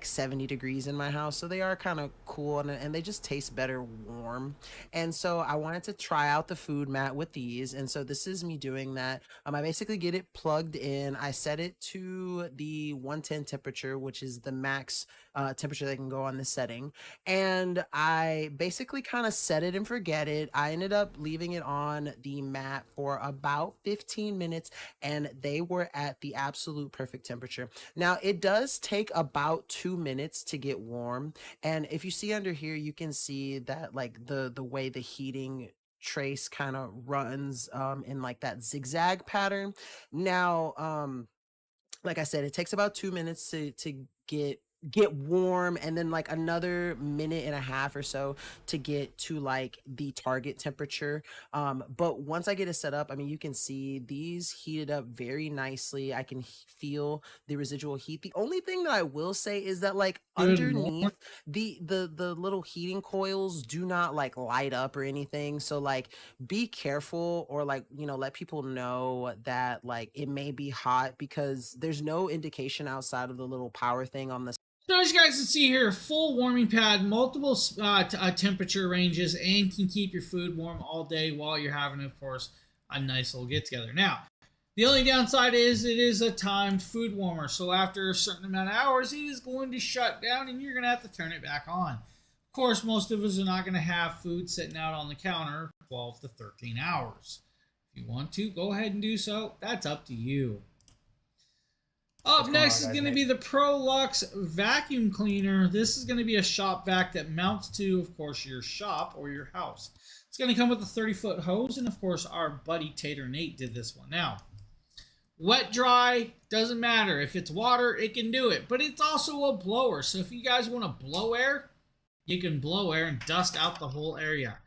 70 degrees in my house, so they are kind of cool and they just taste better warm. And so I wanted to try out the food mat with these, and so this is me doing that. I basically get it plugged in. I set it to the 110 temperature, which is the max temperature that can go on this setting, and I basically kind of set it and forget it. I ended up leaving it on the mat for about 15 minutes and they were at the absolute perfect temperature. Now it does take about 2 minutes to get warm, and if you see under here you can see that the way the heating trace kind of runs in that zigzag pattern. Now like I said, it takes about 2 minutes to get get warm, and then like another minute and a half or so to get to like the target temperature. But once I get it set up, I mean, you can see these heated up very nicely. I can feel the residual heat. The only thing that I will say is that like underneath the little heating coils do not like light up or anything. So like be careful, or like, you know, let people know that like it may be hot, because there's no indication outside of the little power thing on the. So as you guys can see here, full warming pad, multiple temperature ranges, and can keep your food warm all day while you're having, of course, a nice little get-together. Now, the only downside is it is a timed food warmer. So after a certain amount of hours, it is going to shut down, and you're going to have to turn it back on. Of course, most of us are not going to have food sitting out on the counter 12 to 13 hours. If you want to, go ahead and do so. That's up to you. Up next is going to be the ProLux vacuum cleaner. This is going to be a shop vac that mounts to, of course, your shop or your house. It's going to come with a 30-foot hose, and of course, our buddy Tater Nate did this one. Now, wet, dry, doesn't matter. If it's water, it can do it, but it's also a blower. So if you guys want to blow air, you can blow air and dust out the whole area.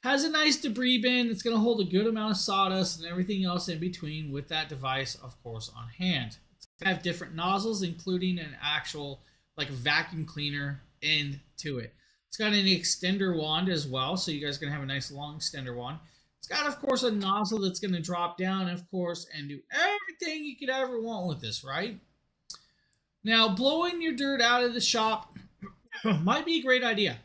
Has a nice debris bin. It's going to hold a good amount of sawdust and everything else in between with that device, of course, on hand. Have different nozzles, including an actual like vacuum cleaner into it. It's got an extender wand as well, so you guys are gonna have a nice long extender wand. It's got, of course, a nozzle that's gonna drop down, of course, and do everything you could ever want with this, right? Now, blowing your dirt out of the shop might be a great idea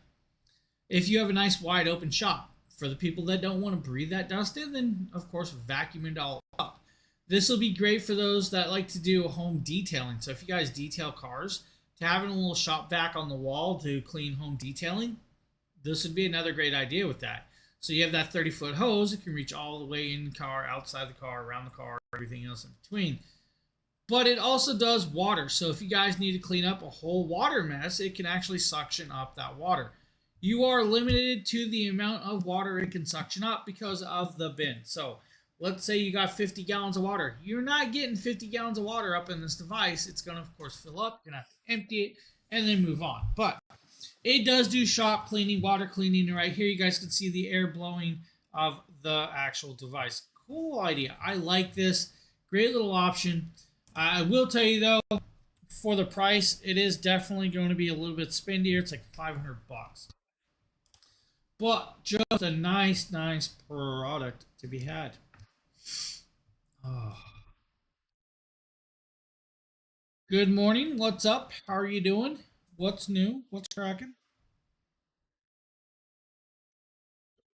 if you have a nice wide open shop. For the people that don't want to breathe that dust in, then of course vacuum it all up. This will be great for those that like to do home detailing. So if you guys detail cars, to having a little shop vac on the wall to clean home detailing, this would be another great idea with that. So you have that 30-foot hose. It can reach all the way in the car, outside the car, around the car, everything else in between. But it also does water. So if you guys need to clean up a whole water mess, it can actually suction up that water. You are limited to the amount of water it can suction up because of the bin. So let's say you got 50 gallons of water. You're not getting 50 gallons of water up in this device. It's going to, of course, fill up. You're going to have to empty it and then move on. But it does do shop cleaning, water cleaning. Right here, you guys can see the air blowing of the actual device. Cool idea. I like this. Great little option. I will tell you, though, for the price, it is definitely going to be a little bit spendier. It's like $500. But just a nice product to be had. Oh. Good morning. What's up? How are you doing? What's new? What's cracking?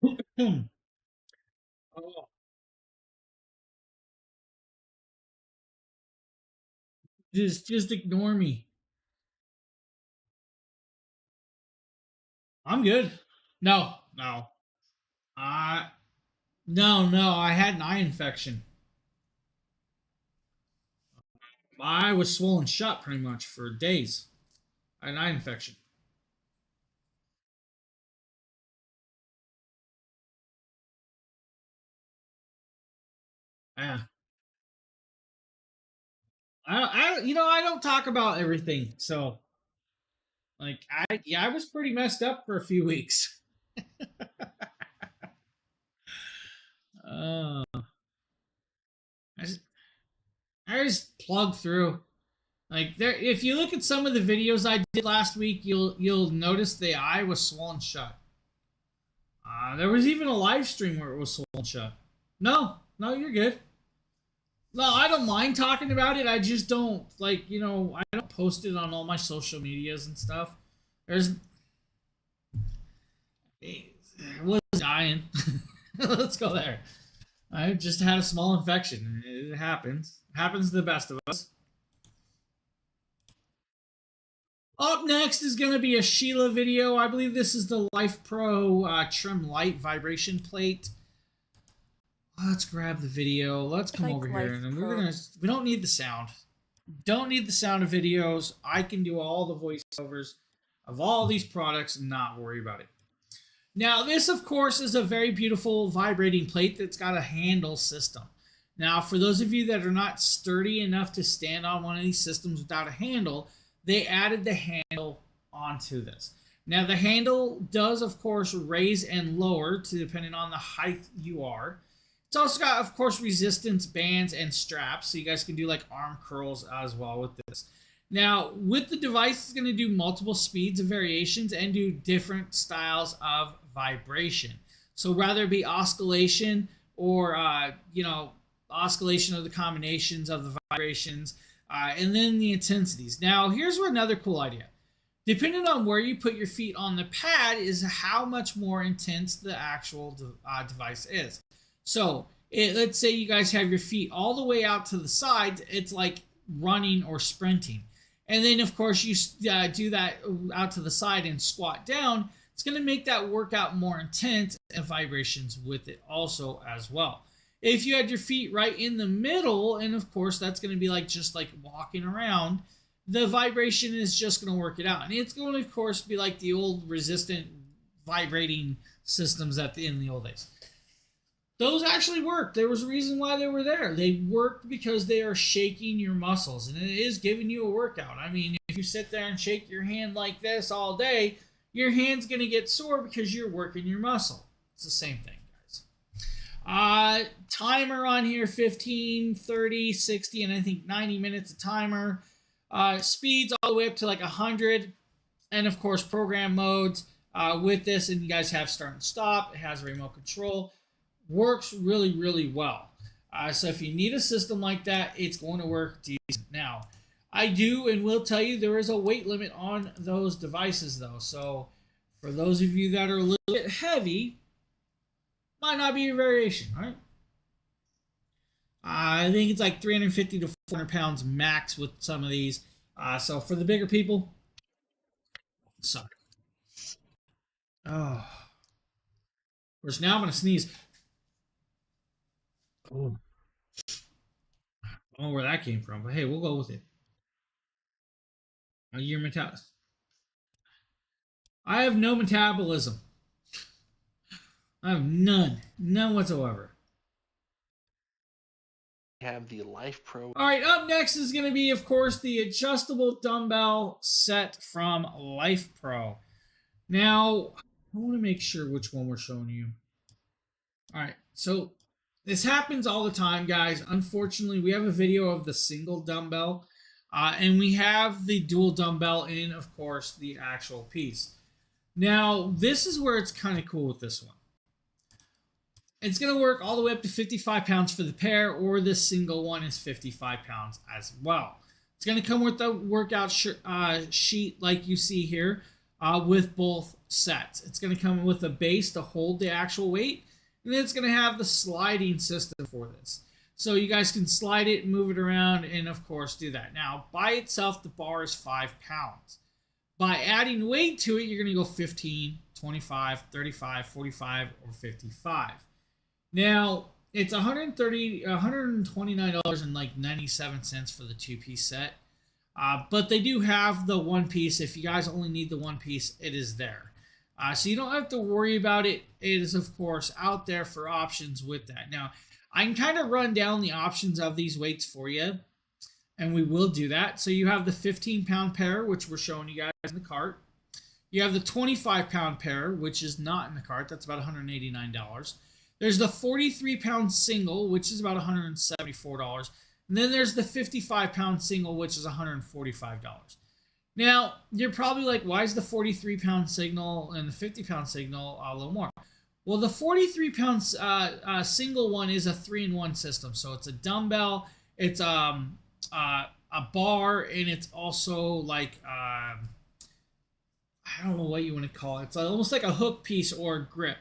Oh. Just ignore me. I'm good. No. No. I had an eye infection. My eye was swollen shut pretty much for days. I had an eye infection. Yeah. I don't talk about everything. So, like, I was pretty messed up for a few weeks. uh, I just plugged through. Like there, if you look at some of the videos I did last week, you'll notice the eye was swollen shut. There was even a live stream where it was swollen shut. No, you're good. No, I don't mind talking about it. I just don't I don't post it on all my social medias and stuff. I was dying. Let's go there. I just had a small infection. It happens. It happens to the best of us. Up next is going to be a Sheila video. I believe this is the Life Pro Trim Light vibration plate. Let's grab the video. Let's come over here, and then we don't need the sound. Don't need the sound of videos. I can do all the voiceovers of all these products and not worry about it. Now, this, of course, is a very beautiful vibrating plate that's got a handle system. Now, for those of you that are not sturdy enough to stand on one of these systems without a handle, they added the handle onto this. Now the handle does, of course, raise and lower to depending on the height you are. It's also got, of course, resistance bands and straps, so you guys can do like arm curls as well with this. Now, with the device, it's going to do multiple speeds of variations and do different styles of vibration. So rather it be oscillation or, oscillation of the combinations of the vibrations, and then the intensities. Now, here's another cool idea. Depending on where you put your feet on the pad is how much more intense the actual device is. So let's say you guys have your feet all the way out to the sides. It's like running or sprinting. And then, of course, you do that out to the side and squat down. It's going to make that workout more intense and vibrations with it also as well. If you had your feet right in the middle, and of course, that's going to be like just like walking around, the vibration is just going to work it out. And it's going to, of course, be like the old resistant vibrating systems in the old days. Those actually worked. There was a reason why they were there. They worked because they are shaking your muscles, and it is giving you a workout. I mean, if you sit there and shake your hand like this all day, your hand's going to get sore because you're working your muscle. It's the same thing, guys. Timer on here, 15, 30, 60, and I think 90 minutes of timer. Speeds all the way up to like 100. And, of course, program modes with this. And you guys have start and stop. It has remote control. Works really, really well. So if you need a system like that, it's going to work decent. Now, I do and will tell you there is a weight limit on those devices, though. So for those of you that are a little bit heavy, might not be your variation, right? I think it's like 350 to 400 pounds max with some of these. So for the bigger people, sorry. Oh. Of course, now I'm going to sneeze. Oh. I don't know where that came from, but hey, we'll go with it. Your metabolism. I have no metabolism. I have none whatsoever. Have the Life Pro. All right, up next is going to be, of course, the adjustable dumbbell set from Life Pro. Now, I want to make sure which one we're showing you. All right, so this happens all the time, guys. Unfortunately, we have a video of the single dumbbell, and we have the dual dumbbell in, of course, the actual piece. Now, this is where it's kind of cool with this one. It's going to work all the way up to 55 pounds for the pair, or this single one is 55 pounds as well. It's going to come with the workout sheet like you see here with both sets. It's going to come with a base to hold the actual weight, and then it's going to have the sliding system for this. So you guys can slide it, move it around, and of course do that. Now, by itself, the bar is 5 pounds. By adding weight to it, you're going to go 15, 25, 35, 45, or 55. Now, it's $129.97 for the two-piece set. But they do have the one piece. If you guys only need the one piece, it is there. So you don't have to worry about it. It is, of course, out there for options with that. Now, I can kind of run down the options of these weights for you, and we will do that. So you have the 15-pound pair, which we're showing you guys in the cart. You have the 25-pound pair, which is not in the cart. That's about $189. There's the 43-pound single, which is about $174. And then there's the 55-pound single, which is $145. Now, you're probably like, why is the 43-pound single and the 50-pound single a little more? Well, the 43-pound single one is a 3-in-1 system. So it's a dumbbell, it's a bar, and it's also like, I don't know what you want to call it. It's almost like a hook piece or a grip.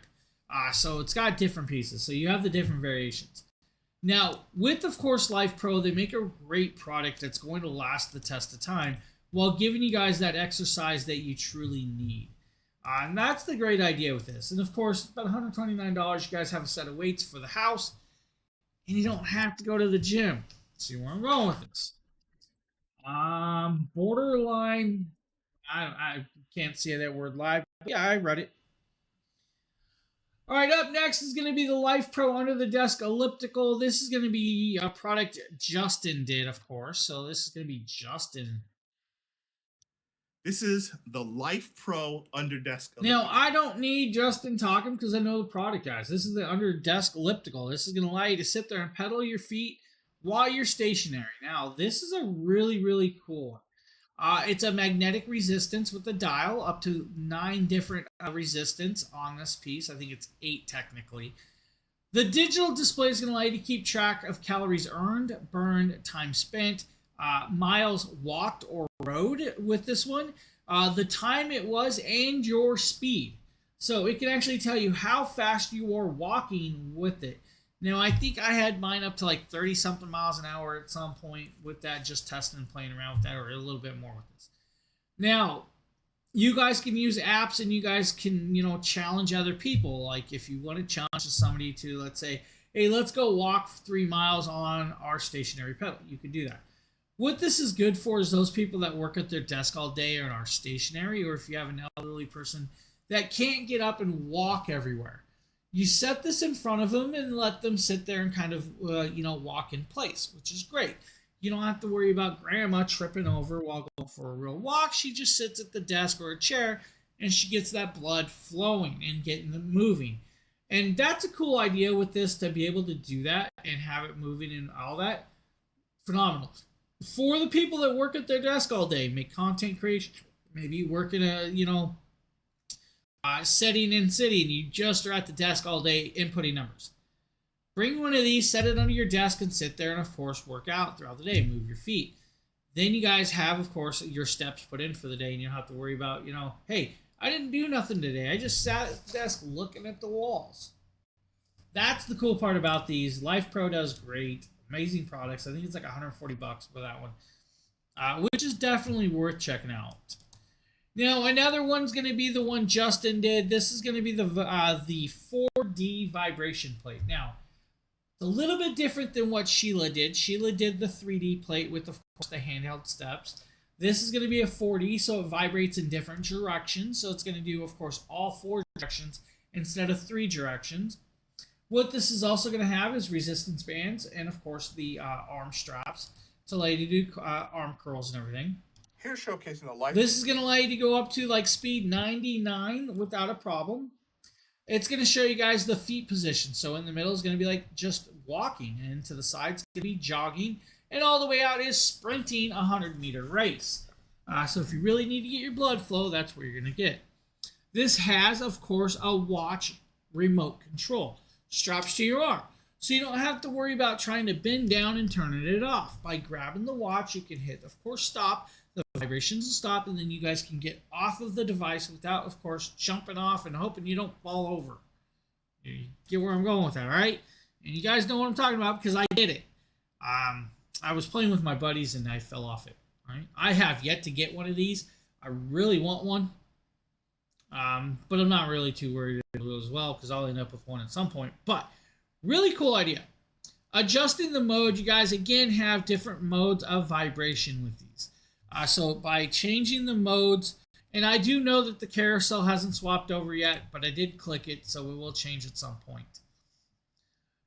So it's got different pieces. So you have the different variations. Now, with, of course, Life Pro, they make a great product that's going to last the test of time while giving you guys that exercise that you truly need. And that's the great idea with this. And, of course, about $129, you guys have a set of weights for the house, and you don't have to go to the gym. See where I'm going with this. Borderline, I can't see that word live. Yeah, I read it. All right, up next is going to be the Life Pro Under the Desk Elliptical. This is going to be a product Justin did, of course. So this is going to be Justin This is the Life Pro Under Desk. Now, I don't need Justin talking because I know the product, guys. This is the Under Desk Elliptical. This is going to allow you to sit there and pedal your feet while you're stationary. Now, this is a really, really cool one. It's a magnetic resistance with a dial, up to 9 different resistance on this piece. I think it's 8 technically. The digital display is going to allow you to keep track of calories earned, burned, time spent, miles walked or rode with this one, the time it was, and your speed. So it can actually tell you how fast you are walking with it. Now, I think I had mine up to like 30 something miles an hour at some point with that, just testing and playing around with that, or a little bit more with this. Now, you guys can use apps and you guys can, challenge other people. Like if you want to challenge somebody to, let's say, hey, let's go walk 3 miles on our stationary pedal. You can do that. What this is good for is those people that work at their desk all day and are stationary, or if you have an elderly person that can't get up and walk everywhere. You set this in front of them and let them sit there and kind of, walk in place, which is great. You don't have to worry about grandma tripping over while going for a real walk. She just sits at the desk or a chair and she gets that blood flowing and getting them moving. And that's a cool idea with this, to be able to do that and have it moving and all that. Phenomenal. For the people that work at their desk all day, make content creation, maybe you work in a, setting in city and you just are at the desk all day inputting numbers. Bring one of these, set it under your desk, and sit there and, of course, work out throughout the day, move your feet. Then you guys have, of course, your steps put in for the day, and you don't have to worry about, hey, I didn't do nothing today. I just sat at the desk looking at the walls. That's the cool part about these. Life Pro does great, amazing products. I think it's like $140 for that one, which is definitely worth checking out. Now, another one's going to be the one Justin did. This is going to be the 4D vibration plate. Now, it's a little bit different than what Sheila did. Sheila did the 3D plate with, of course, the handheld steps. This is going to be a 4D, so it vibrates in different directions. So it's going to do, of course, all 4 directions instead of 3 directions. What this is also going to have is resistance bands and, of course, the arm straps to allow you to do arm curls and everything. Here's showcasing the life. This is going to allow you to go up to like speed 99 without a problem. It's going to show you guys the feet position. So in the middle is going to be like just walking, and to the side's going to be jogging, and all the way out is sprinting a 100-meter race. So if you really need to get your blood flow, that's where you're going to get. This has, of course, a watch remote control. Straps to your arm. So you don't have to worry about trying to bend down and turning it off. By grabbing the watch, you can hit, of course, stop. The vibrations will stop, and then you guys can get off of the device without, of course, jumping off and hoping you don't fall over. You get where I'm going with that, right? And you guys know what I'm talking about because I did it. I was playing with my buddies and I fell off it. Right? I have yet to get one of these. I really want one, but I'm not really too worried as well because I'll end up with one at some point. But really cool idea. Adjusting the mode, you guys again have different modes of vibration with these. So by changing the modes, and I do know that the carousel hasn't swapped over yet, but I did click it, so it will change at some point.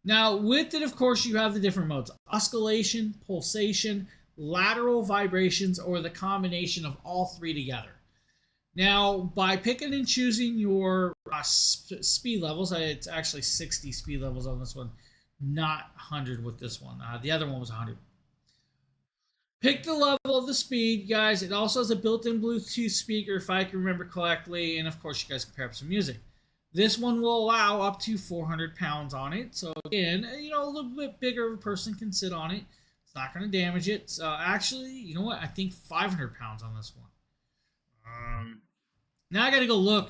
Now, with it, of course, you have the different modes: oscillation, pulsation, lateral vibrations, or the combination of all 3 together. Now, by picking and choosing your speed levels, it's actually 60 speed levels on this one, not 100 with this one. The other one was 100. Pick the level of the speed, guys. It also has a built-in Bluetooth speaker, if I can remember correctly, and of course, you guys can pair up some music. This one will allow up to 400 pounds on it. So again, a little bit bigger of a person can sit on it. It's not going to damage it. Actually, you know what? I think 500 pounds on this one. Now I got to go look.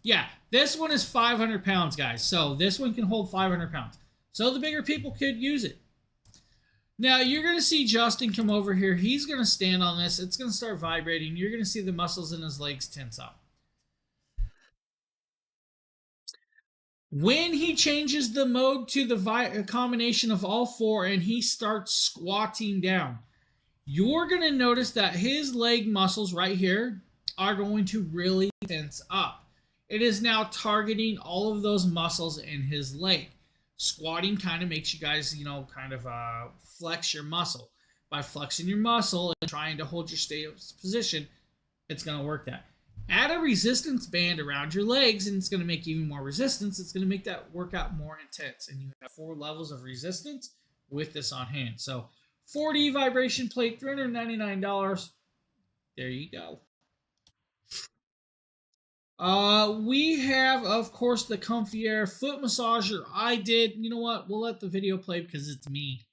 Yeah, this one is 500 pounds, guys. So this one can hold 500 pounds. So the bigger people could use it. Now you're going to see Justin come over here. He's going to stand on this. It's going to start vibrating. You're going to see the muscles in his legs tense up. When he changes the mode to the combination of all 4 and he starts squatting down, you're going to notice that his leg muscles right here are going to really tense up. It is now targeting all of those muscles in his leg. Squatting kind of makes you guys, flex your muscle. By flexing your muscle and trying to hold your stay position, it's going to work that. Add a resistance band around your legs, and it's going to make even more resistance. It's going to make that workout more intense. And you have 4 levels of resistance with this on hand. So 4D vibration plate, $399. There you go. We have, of course, the Comfy Air foot massager. You know what? We'll let the video play because it's me.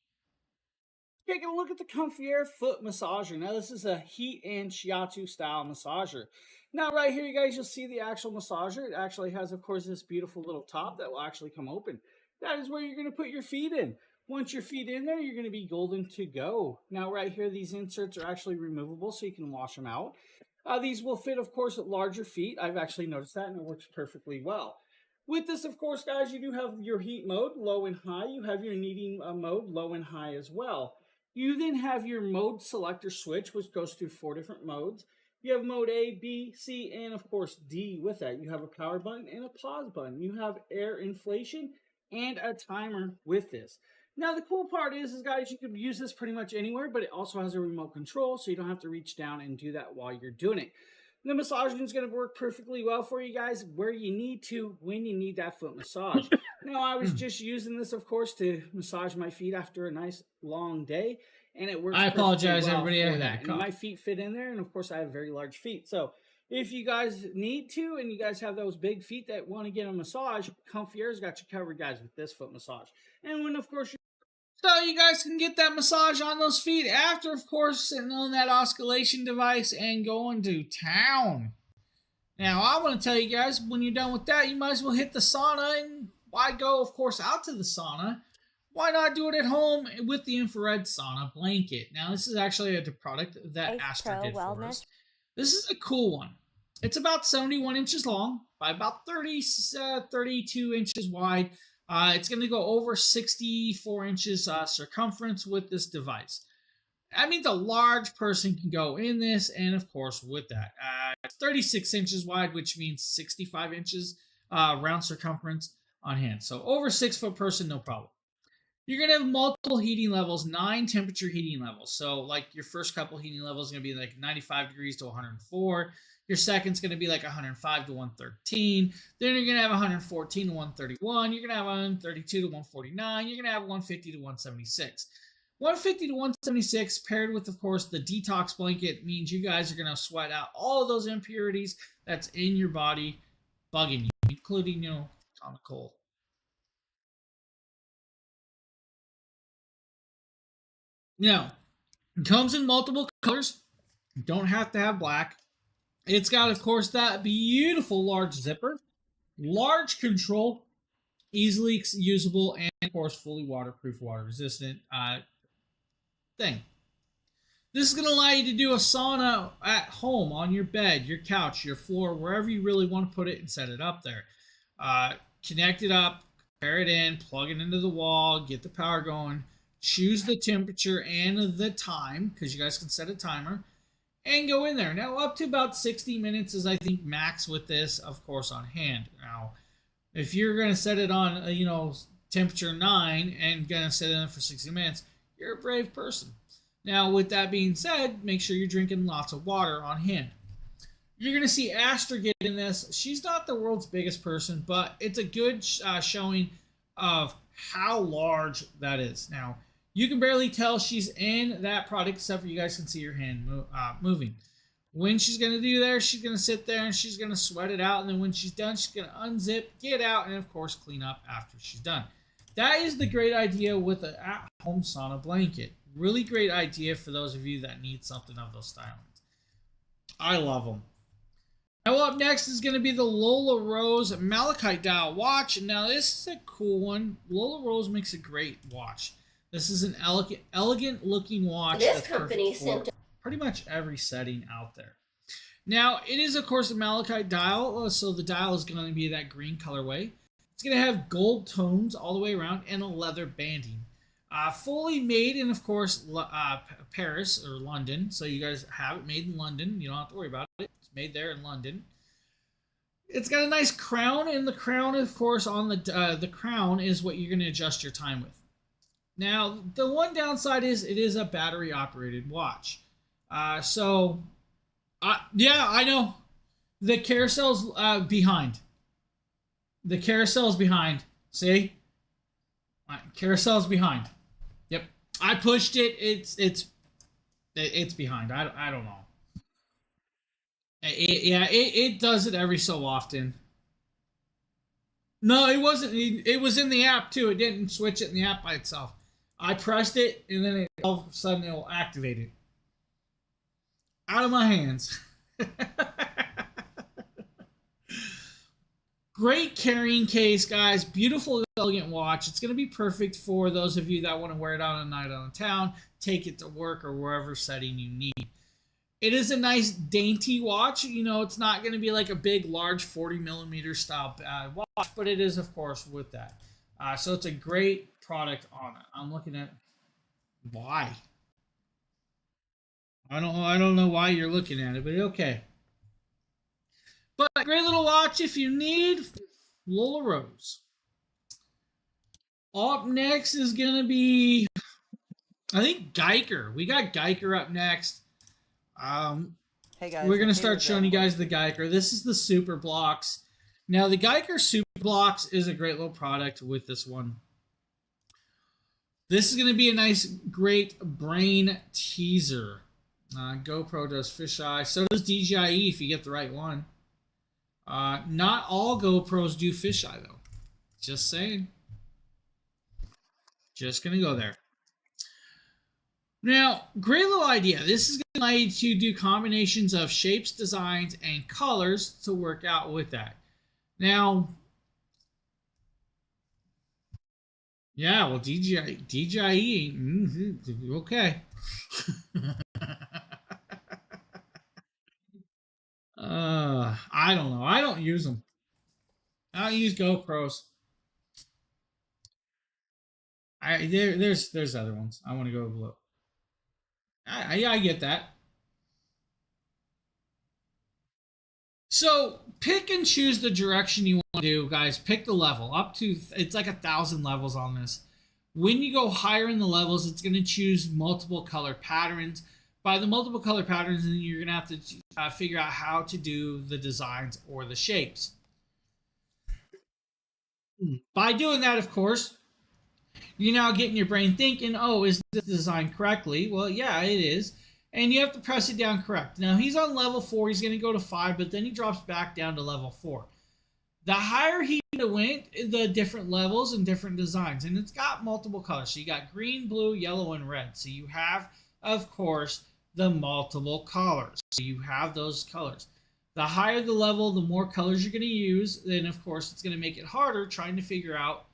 Taking a look at the Comfy Air foot massager. Now, this is a heat and shiatsu style massager. Now, right here, you guys, you'll see the actual massager. It actually has, of course, this beautiful little top that will actually come open. That is where you're going to put your feet in. Once your feet in there, you're going to be golden to go. Now, right here, these inserts are actually removable, so you can wash them out. These will fit, of course, with larger feet. I've actually noticed that, and it works perfectly well. With this, of course, guys, you do have your heat mode, low and high. You have your kneading mode, low and high as well. You then have your mode selector switch, which goes through 4 different modes. You have mode A, B, C, and, of course, D with that. You have a power button and a pause button. You have air inflation and a timer with this. Now, the cool part is, guys, you can use this pretty much anywhere, but it also has a remote control, so you don't have to reach down and do that while you're doing it. The massaging is going to work perfectly well for you guys where you need to, when you need that foot massage. Now, I was just using this, of course, to massage my feet after a nice long day, and it works. I apologize, well, everybody. For that. And my feet fit in there, and of course, I have very large feet. So, if you guys need to, and you guys have those big feet that want to get a massage, Comfy Air's got you covered, guys, with this foot massage. And when, of course, so you guys can get that massage on those feet after, of course, sitting on that oscillation device and going to town. Now, I want to tell you guys, when you're done with that, you might as well hit the sauna. And why go, of course, out to the sauna? Why not do it at home with the infrared sauna blanket? Now, this is actually a product that Astor did for us. This is a cool one. It's about 71 inches long by about 32 inches wide. It's going to go over 64 inches circumference with this device. That means a large person can go in this, and of course, with that, it's 36 inches wide, which means 65 inches round circumference on hand. So over 6 foot person, no problem. You're going to have multiple heating levels, 9 temperature heating levels. So like your first couple heating levels are going to be like 95 degrees to 104. Your second's going to be like 105 to 113. Then you're going to have 114 to 131. You're going to have 132 to 149. You're going to have 150 to 176. 150 to 176 paired with, of course, the detox blanket means you guys are going to sweat out all of those impurities that's in your body bugging you, including, on the cold. Now, it comes in multiple colors. You don't have to have black. It's got, of course, that beautiful large zipper, large control, easily usable, and, of course, fully waterproof, water-resistant thing. This is going to allow you to do a sauna at home, on your bed, your couch, your floor, wherever you really want to put it and set it up there. Connect it up, pair it in, plug it into the wall, get the power going, choose the temperature and the time, because you guys can set a timer, and go in there. Now, up to about 60 minutes is, I think, max with this, of course, on hand. Now, if you're going to set it on, temperature 9 and going to set it in for 60 minutes, you're a brave person. Now, with that being said, make sure you're drinking lots of water on hand. You're going to see Astor get in this. She's not the world's biggest person, but it's a good showing of how large that is. Now, you can barely tell she's in that product, except for you guys can see her hand moving. When she's going to do there, she's going to sit there and she's going to sweat it out. And then when she's done, she's going to unzip, get out, and of course, clean up after she's done. That is the great idea with an at-home sauna blanket. Really great idea for those of you that need something of those stylings. I love them. Now, up next is going to be the Lola Rose Malachite Dial watch. Now, this is a cool one. Lola Rose makes a great watch. This is an elegant looking watch. This company sent pretty much every setting out there. Now, it is, of course, a malachite dial, so the dial is going to be that green colorway. It's going to have gold tones all the way around and a leather banding. Fully made in, of course, Paris or London. So you guys have it made in London. You don't have to worry about it. It's made there in London. It's got a nice crown, and the crown, of course, on the crown is what you're going to adjust your time with. Now, the one downside is it is a battery-operated watch. So Yeah, I know. The carousel's behind. The carousel's behind. See? Carousel's behind. Yep. I pushed it. It's behind. I don't know. It does it every so often. No, it wasn't. It was in the app too. It didn't switch it in the app by itself. I pressed it, and then all of a sudden it will activate it. Out of my hands. Great carrying case, guys. Beautiful, elegant watch. It's going to be perfect for those of you that want to wear it on a night on the town, take it to work, or wherever setting you need. It is a nice, dainty watch. You know, it's not going to be like a big, large 40mm style watch, but it is, of course, with that. So it's a great product on it. I'm looking at why. I don't know why you're looking at it, but okay. But great little watch if you need. Lola Rose. Up next is going to be, I think, Geiger. We got Geiger up next. Hey guys, We're going to start showing you guys the Geiger. This is the Super Blocks. Now, the Geiger Super Blocks is a great little product with this one. This is going to be a nice, great brain teaser. GoPro does fisheye. So does DJI if you get the right one. Not all GoPros do fisheye, though. Just saying. Just going to go there. Now, great little idea. This is going to allow you to do combinations of shapes, designs, and colors to work out with that. Now, yeah, well, DJI, okay. I don't know. I don't use them. I don't use GoPros. There's other ones. I want to go below. I get that. So pick and choose the direction you want to do, guys. Pick the level up to, it's like 1,000 levels on this. When you go higher in the levels, it's going to choose multiple color patterns. By the multiple color patterns, then you're going to have to figure out how to do the designs or the shapes. By doing that, of course, you're now getting your brain thinking, oh, is this designed correctly? Well, yeah, it is. And you have to press it down correct. Now, he's on level 4. He's going to go to 5, but then he drops back down to level 4. The higher he went, the different levels and different designs. And it's got multiple colors. So you got green, blue, yellow, and red. So you have, of course, the multiple colors. So you have those colors. The higher the level, the more colors you're going to use. Then, of course, it's going to make it harder trying to figure out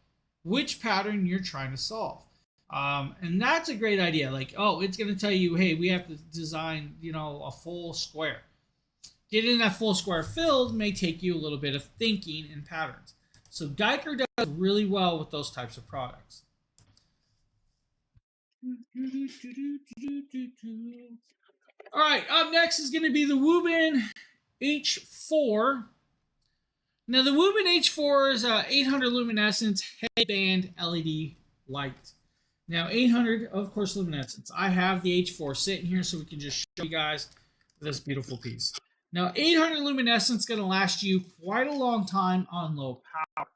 which pattern you're trying to solve. And that's a great idea. Like, oh, it's going to tell you, hey, we have to design, a full square. Getting that full square filled may take you a little bit of thinking and patterns. So Geiger does really well with those types of products. All right, up next is going to be the Wubin H4. Now, the Wubin H4 is a 800 luminescence headband LED light. Now, 800, of course, luminescence. I have the H4 sitting here so we can just show you guys this beautiful piece. Now, 800 luminescence is going to last you quite a long time on low power.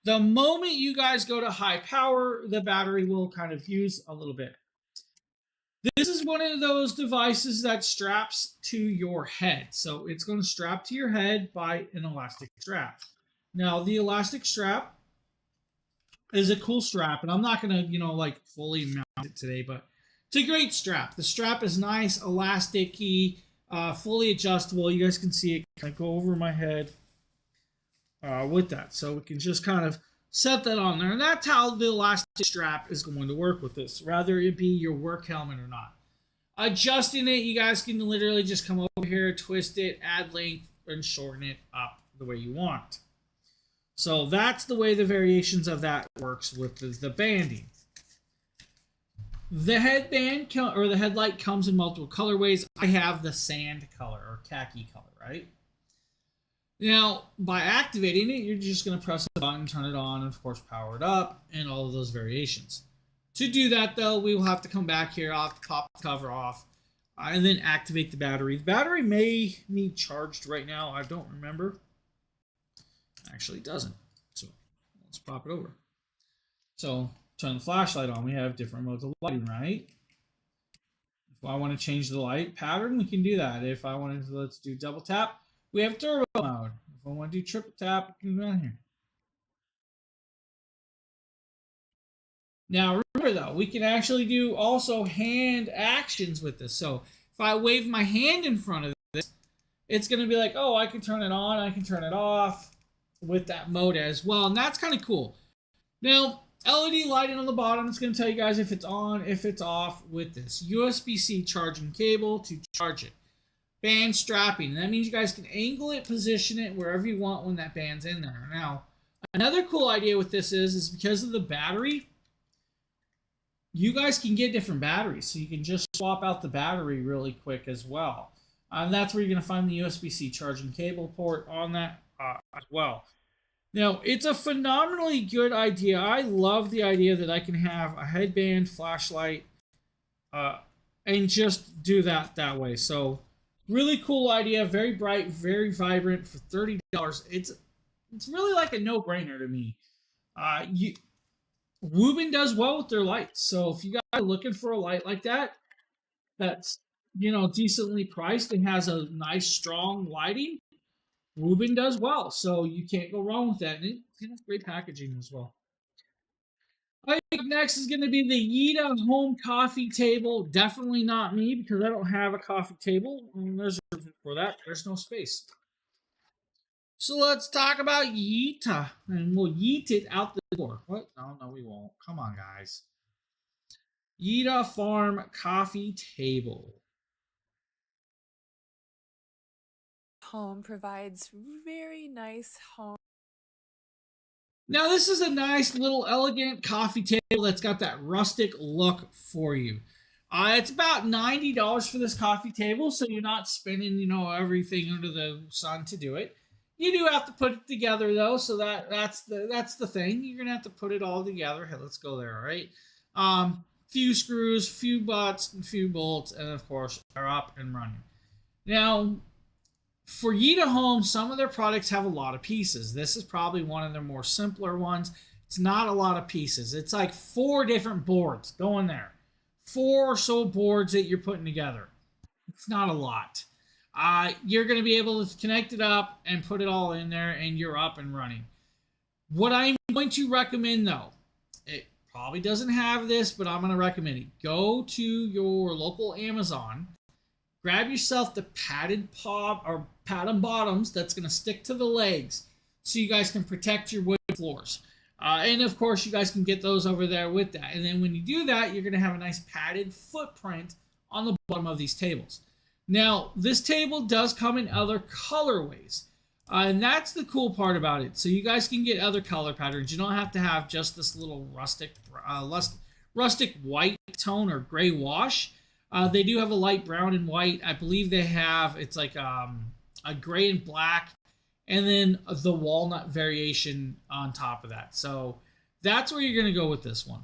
The moment you guys go to high power, the battery will kind of use a little bit. This is one of those devices that straps to your head. So it's going to strap to your head by an elastic strap. Now, the elastic strap is a cool strap, and I'm not going to, fully mount it today, but it's a great strap. The strap is nice, elasticy, fully adjustable. You guys can see it kind of go over my head with that. So we can just kind of set that on there. And that's how the elastic strap is going to work with this, rather it be your work helmet or not. Adjusting it, you guys can literally just come over here, twist it, add length, and shorten it up the way you want. So that's the way the variations of that works with the banding. The headband or the headlight comes in multiple colorways. I have the sand color or khaki color, right? Now, by activating it, you're just going to press a button, turn it on, and of course power it up, and all of those variations. To do that, though, we will have to come back here. I'll have to pop the cover off. and then activate the battery. The battery may need charged right now. I don't remember. Actually, it doesn't. So let's pop it over. So turn the flashlight on. We have different modes of lighting, right? If I want to change the light pattern, we can do that. If I wanted to, let's do double tap. We have turbo mode. If I want to do triple tap, we can go down here. Now, remember though, we can actually do also hand actions with this. So if I wave my hand in front of this, it's going to be like, oh, I can turn it on, I can turn it off with that mode as well. And that's kind of cool. Now, LED lighting on the bottom, it's going to tell you guys if it's on, if it's off with this. USB-C charging cable to charge it. Band strapping. That means you guys can angle it, position it wherever you want when that band's in there. Now, another cool idea with this is because of the battery, you guys can get different batteries. So you can just swap out the battery really quick as well. And that's where you're going to find the USB-C charging cable port on that as well. Now, it's a phenomenally good idea. I love the idea that I can have a headband, flashlight, and just do that way. So, really cool idea. Very bright, very vibrant for $30. It's really like a no-brainer to me. Woobin does well with their lights. So, if you guys are looking for a light like that, that's, decently priced and has a nice, strong lighting, Woobin does well, so you can't go wrong with that. And it has great packaging as well. I think next is going to be the Yita home coffee table. Definitely not me because I don't have a coffee table. And there's a reason for that. There's no space. So let's talk about Yita. And we'll yeet it out the door. What? No, we won't. Come on, guys. Yita Farm coffee table. Home provides very nice home. Now this is a nice little elegant coffee table that's got that rustic look for you. It's about $90 for this coffee table, so you're not spending, everything under the sun to do it. You do have to put it together though, so that's the thing. You're gonna have to put it all together. Hey, let's go there, all right? Few screws, few butts, and few bolts, and of course are up and running. Now, for Yita Home, some of their products have a lot of pieces. This is probably one of their more simpler ones. It's not a lot of pieces. It's like 4 different boards going there. 4 or so boards that you're putting together. It's not a lot. You're going to be able to connect it up and put it all in there, and you're up and running. What I'm going to recommend, though, it probably doesn't have this, but I'm going to recommend it. Go to your local Amazon. Grab yourself the padded bottoms that's going to stick to the legs so you guys can protect your wood floors. And of course, you guys can get those over there with that. And then when you do that, you're going to have a nice padded footprint on the bottom of these tables. Now, this table does come in other colorways. And that's the cool part about it. So you guys can get other color patterns. You don't have to have just this little rustic white tone or gray wash. They do have a light brown and white. I believe they have, it's like a gray and black, and then the walnut variation on top of that. So that's where you're going to go with this one.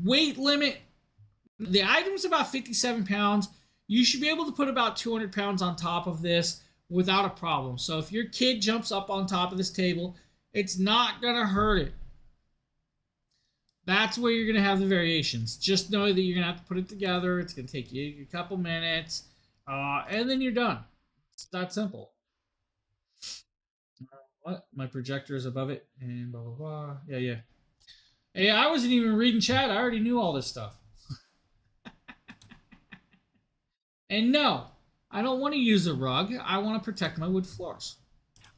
Weight limit, the item's about 57 pounds. You should be able to put about 200 pounds on top of this without a problem. So if your kid jumps up on top of this table, it's not going to hurt it. That's where you're going to have the variations. Just know that you're going to have to put it together. It's going to take you a couple minutes, and then you're done. It's that simple. What? My projector is above it, and blah, blah, blah. Yeah. Hey, I wasn't even reading chat. I already knew all this stuff. And no, I don't want to use a rug. I want to protect my wood floors.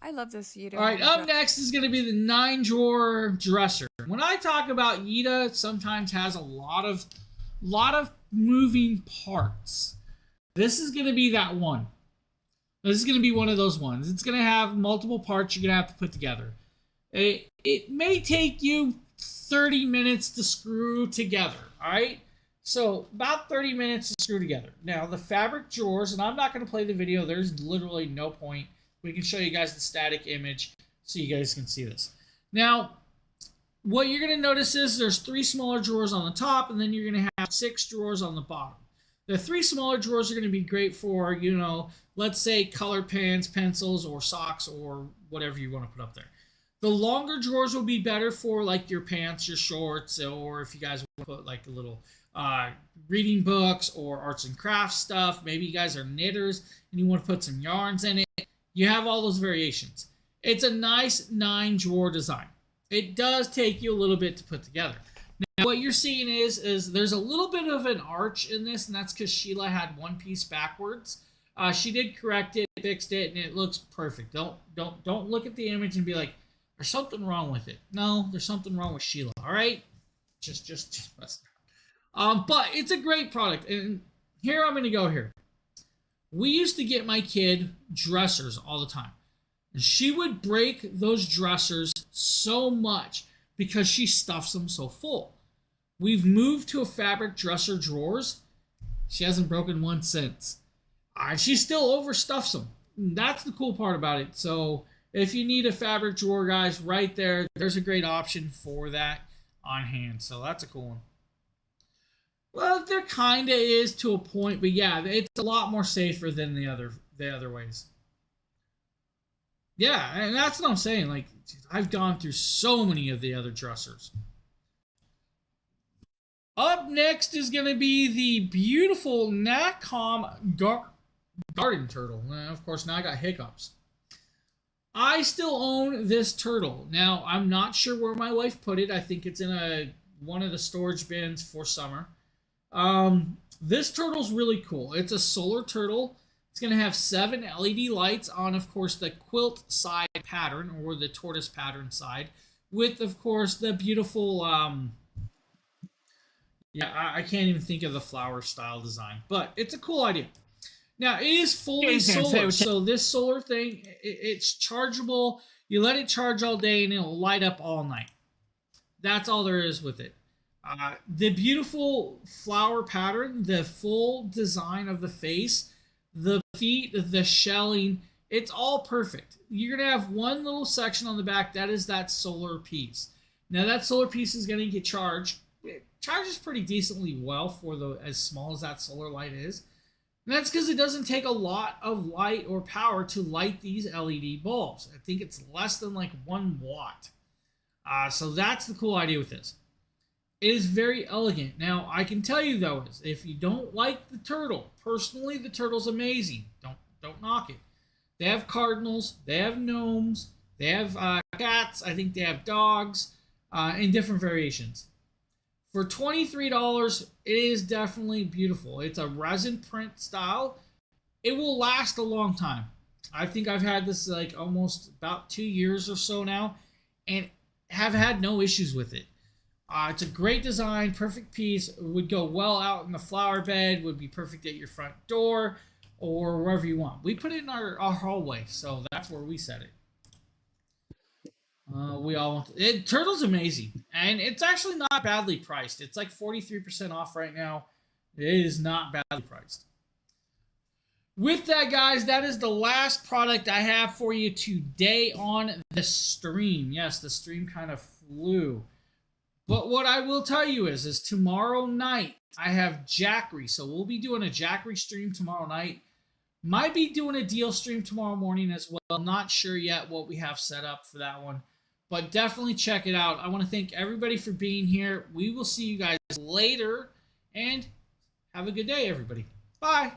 I love this Yita. All right, up next is going to be the 9-drawer dresser. When I talk about Yita, it sometimes has a lot of moving parts. This is going to be that one. This is going to be one of those ones. It's going to have multiple parts you're going to have to put together. It may take you 30 minutes to screw together, all right? So about 30 minutes to screw together. Now, the fabric drawers, and I'm not going to play the video. There's literally no point. We can show you guys the static image so you guys can see this. Now, what you're going to notice is there's 3 smaller drawers on the top, and then you're going to have 6 drawers on the bottom. The 3 smaller drawers are going to be great for, you know, let's say color pens, pencils, or socks, or whatever you want to put up there. The longer drawers will be better for like your pants, your shorts, or if you guys want to put like a little reading books or arts and crafts stuff. Maybe you guys are knitters and you want to put some yarns in it. You have all those variations. It's a nice 9 drawer design. It does take you a little bit to put together. Now, what you're seeing is there's a little bit of an arch in this, and that's because Sheila had one piece backwards. She did correct it, fixed it, and it looks perfect. Don't look at the image and be like, there's something wrong with it. No, there's something wrong with Sheila. All right, just but it's a great product, and here I'm gonna go here. We used to get my kid dressers all the time, and she would break those dressers so much because she stuffs them so full. We've moved to a fabric dresser drawers. She hasn't broken one since. She still overstuffs them. That's the cool part about it. So if you need a fabric drawer, guys, right there's a great option for that on hand. So that's a cool one. Well, there kind of is to a point, but yeah, it's a lot more safer than the other ways. Yeah, and that's what I'm saying. Like, I've gone through so many of the other dressers. Up next is going to be the beautiful Nacom Garden Turtle. Of course, now I got hiccups. I still own this turtle. Now, I'm not sure where my wife put it. I think it's in one of the storage bins for summer. This turtle's really cool. It's a solar turtle. It's going to have 7 LED lights on, of course, the quilt side pattern, or the tortoise pattern side, with, of course, the beautiful, I can't even think of the flower style design, but it's a cool idea. Now, it is fully solar, so this solar thing, it's chargeable. You let it charge all day, and it'll light up all night. That's all there is with it. The beautiful flower pattern, the full design of the face, the feet, the shelling, it's all perfect. You're going to have one little section on the back. That is that solar piece. Now, that solar piece is going to get charged. It charges pretty decently well for as small as that solar light is. And that's because it doesn't take a lot of light or power to light these LED bulbs. I think it's less than like 1 watt. So that's the cool idea with this. It is very elegant. Now, I can tell you though, is if you don't like the turtle, personally, the turtle's amazing. Don't knock it. They have cardinals, they have gnomes, they have cats. I think they have dogs in different variations. For $23, it is definitely beautiful. It's a resin print style. It will last a long time. I think I've had this like almost about 2 years or so now, and have had no issues with it. It's a great design, perfect piece. It would go well out in the flower bed, would be perfect at your front door or wherever you want. We put it in our hallway, so that's where we set it. We all want it. Turtle's amazing, and it's actually not badly priced. It's like 43% off right now. It is not badly priced. With that, guys, that is the last product I have for you today on the stream. Yes, the stream kind of flew. But what I will tell you is tomorrow night, I have Jackery. So we'll be doing a Jackery stream tomorrow night. Might be doing a deal stream tomorrow morning as well. I'm not sure yet what we have set up for that one. But definitely check it out. I want to thank everybody for being here. We will see you guys later. And have a good day, everybody. Bye.